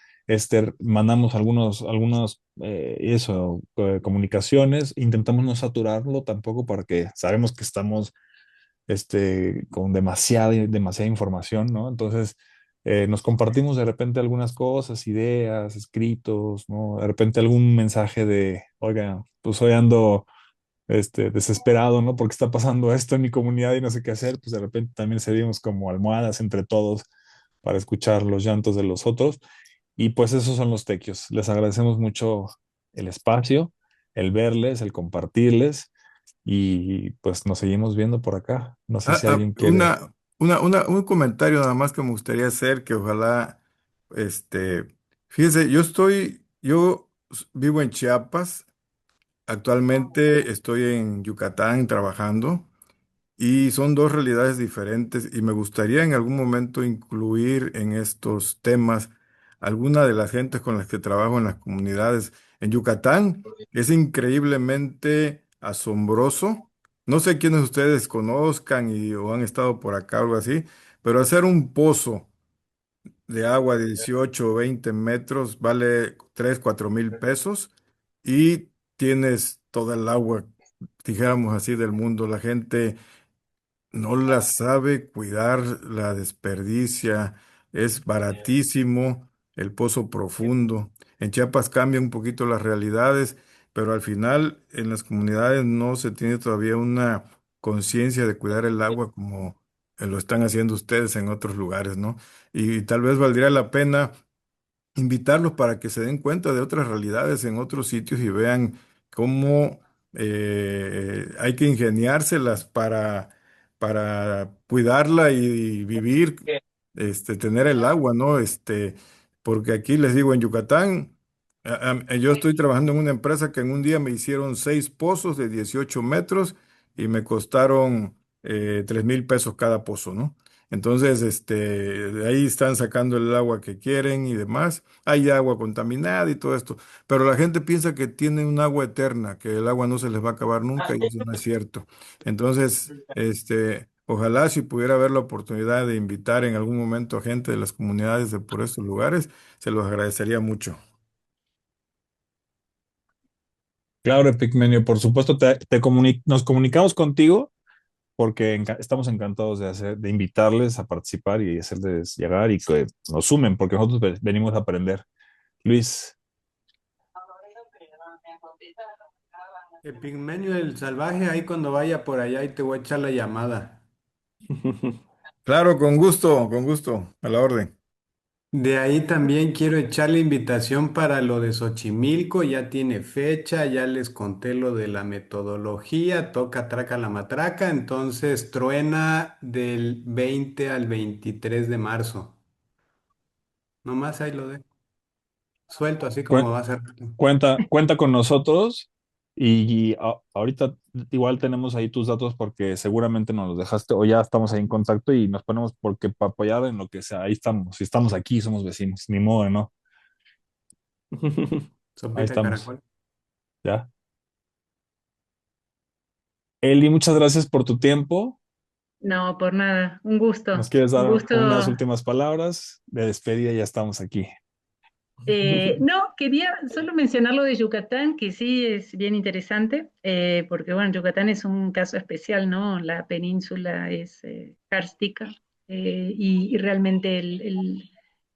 mandamos algunas comunicaciones, intentamos no saturarlo tampoco porque sabemos que estamos con demasiada información, ¿no? Entonces, nos compartimos de repente algunas cosas, ideas, escritos, ¿no? De repente algún mensaje de, oiga, pues hoy ando desesperado, ¿no? Porque está pasando esto en mi comunidad y no sé qué hacer, pues de repente también servimos como almohadas entre todos para escuchar los llantos de los otros. Y pues esos son los tequios. Les agradecemos mucho el espacio, el verles, el compartirles y pues nos seguimos viendo por acá. No sé Ah, si alguien quiere. Un comentario nada más que me gustaría hacer, que ojalá, este, fíjese, vivo en Chiapas, actualmente estoy en Yucatán trabajando. Y son dos realidades diferentes y me gustaría en algún momento incluir en estos temas alguna de las gentes con las que trabajo en las comunidades. En Yucatán es increíblemente asombroso. No sé quiénes ustedes conozcan o han estado por acá o algo así, pero hacer un pozo de agua de 18 o 20 metros vale 3 4 mil pesos y tienes toda el agua, dijéramos así, del mundo. La gente no la sabe cuidar, la desperdicia, es baratísimo el pozo profundo. En Chiapas cambian un poquito las realidades, pero al final en las comunidades no se tiene todavía una conciencia de cuidar el agua como lo están haciendo ustedes en otros lugares, ¿no? Y tal vez valdría la pena invitarlos para que se den cuenta de otras realidades en otros sitios y vean cómo hay que ingeniárselas para cuidarla y vivir, tener el agua, ¿no? Porque aquí les digo, en Yucatán, yo estoy trabajando en una empresa que en un día me hicieron 6 pozos de 18 metros y me costaron 3,000 pesos cada pozo, ¿no? Entonces, de ahí están sacando el agua que quieren y demás. Hay agua contaminada y todo esto. Pero la gente piensa que tiene un agua eterna, que el agua no se les va a acabar nunca y eso no es cierto. Entonces, ojalá si pudiera haber la oportunidad de invitar en algún momento a gente de las comunidades de por estos lugares, se los agradecería mucho. Claro, Epigmenio, por supuesto, nos comunicamos contigo porque estamos encantados de invitarles a participar y hacerles llegar y que nos sumen, porque nosotros venimos a aprender. Luis, Epigmenio del Salvaje, ahí cuando vaya por allá y te voy a echar la llamada. Claro, con gusto, a la orden. De ahí también quiero echar la invitación para lo de Xochimilco, ya tiene fecha, ya les conté lo de la metodología, toca traca la matraca, entonces truena del 20 al 23 de marzo. Nomás ahí lo dejo, suelto así como cuen- va a ser. cuenta con nosotros y ahorita igual tenemos ahí tus datos porque seguramente nos los dejaste o ya estamos ahí en contacto y nos ponemos porque para apoyar en lo que sea, ahí estamos. Si estamos aquí, somos vecinos, ni modo, ¿no? Ahí Sopita de estamos, caracol. ¿ya? Eli, muchas gracias por tu tiempo. No, por nada, ¿Nos quieres un dar gusto. unas últimas palabras de despedida? Ya estamos aquí. No, quería solo mencionar lo de Yucatán, que sí es bien interesante, porque bueno, Yucatán es un caso especial, ¿no? La península es kárstica y realmente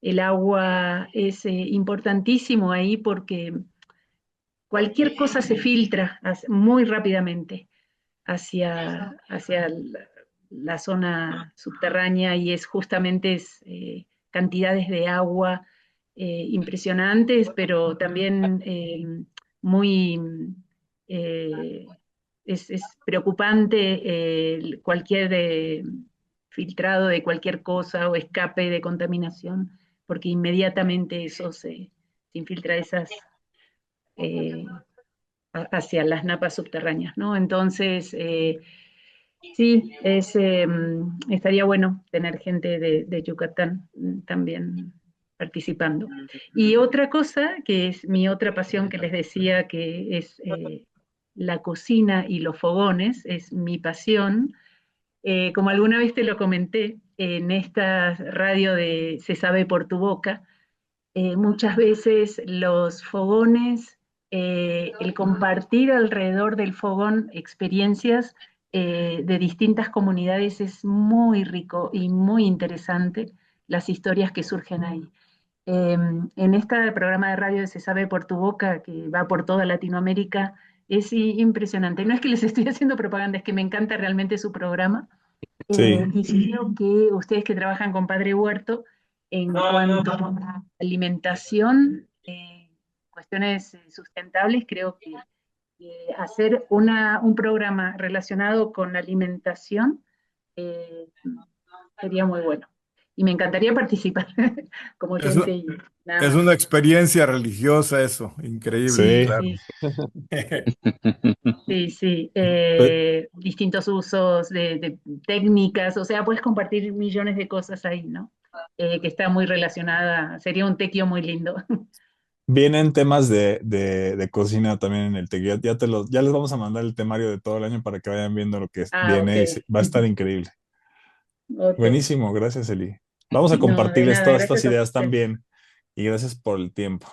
el agua es importantísimo ahí porque cualquier cosa se filtra muy rápidamente hacia la zona subterránea y es justamente cantidades de agua impresionantes, pero también muy eh, es preocupante cualquier filtrado de cualquier cosa o escape de contaminación, porque inmediatamente eso se infiltra eh, hacia las napas subterráneas, ¿no? Entonces, sí, estaría bueno tener gente de Yucatán también participando. Y otra cosa, que es mi otra pasión que les decía, que es la cocina y los fogones, es mi pasión. Como alguna vez te lo comenté, en esta radio de Se sabe por tu boca, muchas veces los fogones, el compartir alrededor del fogón experiencias de distintas comunidades es muy rico y muy interesante las historias que surgen ahí. En este programa de radio de Se sabe por tu boca, que va por toda Latinoamérica, es impresionante. No es que les estoy haciendo propaganda, es que me encanta realmente su programa Sí, y creo que ustedes que trabajan con Padre Huerto, en cuanto a alimentación, cuestiones sustentables, creo que hacer un programa relacionado con la alimentación eh, sería muy bueno. Y me encantaría participar como Es, oyente y nada es más. una experiencia religiosa eso, increíble, Sí, Sí. claro. sí, sí, sí. Pues, Distintos usos de técnicas, o sea, puedes compartir millones de cosas ahí, ¿no? Que está muy relacionada, sería un tequio muy lindo. vienen temas de cocina también en el TEC. Ya les vamos a mandar el temario de todo el año para que vayan viendo lo que Ah, ok. viene va a estar increíble. Ok. Buenísimo, gracias Eli. Vamos a No, de compartirles nada, todas estas gracias a ideas ustedes. también y gracias por el tiempo,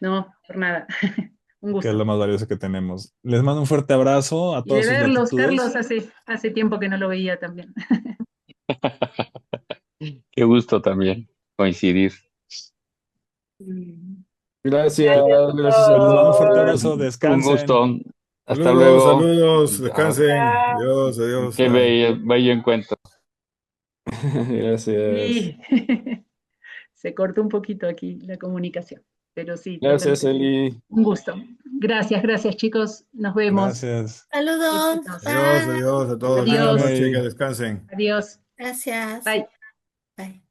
No, por nada. Un que es lo gusto. más valioso que tenemos. Les mando un fuerte abrazo a Y de todas sus verlos, Carlos, latitudes. hace tiempo que no lo veía también. Qué gusto también coincidir. Gracias, Gracias a gracias Pues les mando un fuerte todos. abrazo, Un descansen. gusto. Hasta Saludos, luego. saludos, Chao. descansen. Adiós, adiós. Qué Bye. bello encuentro. gracias. Sí, se cortó un poquito aquí la comunicación, pero sí, Gracias, totalmente. Eli. Un gusto. Gracias, chicos. Nos vemos. Gracias. Saludos. Éxitos. Adiós, Bye. adiós a todos. Linda Adiós. noche, que Bye. descansen. Adiós. Gracias. Bye. Bye.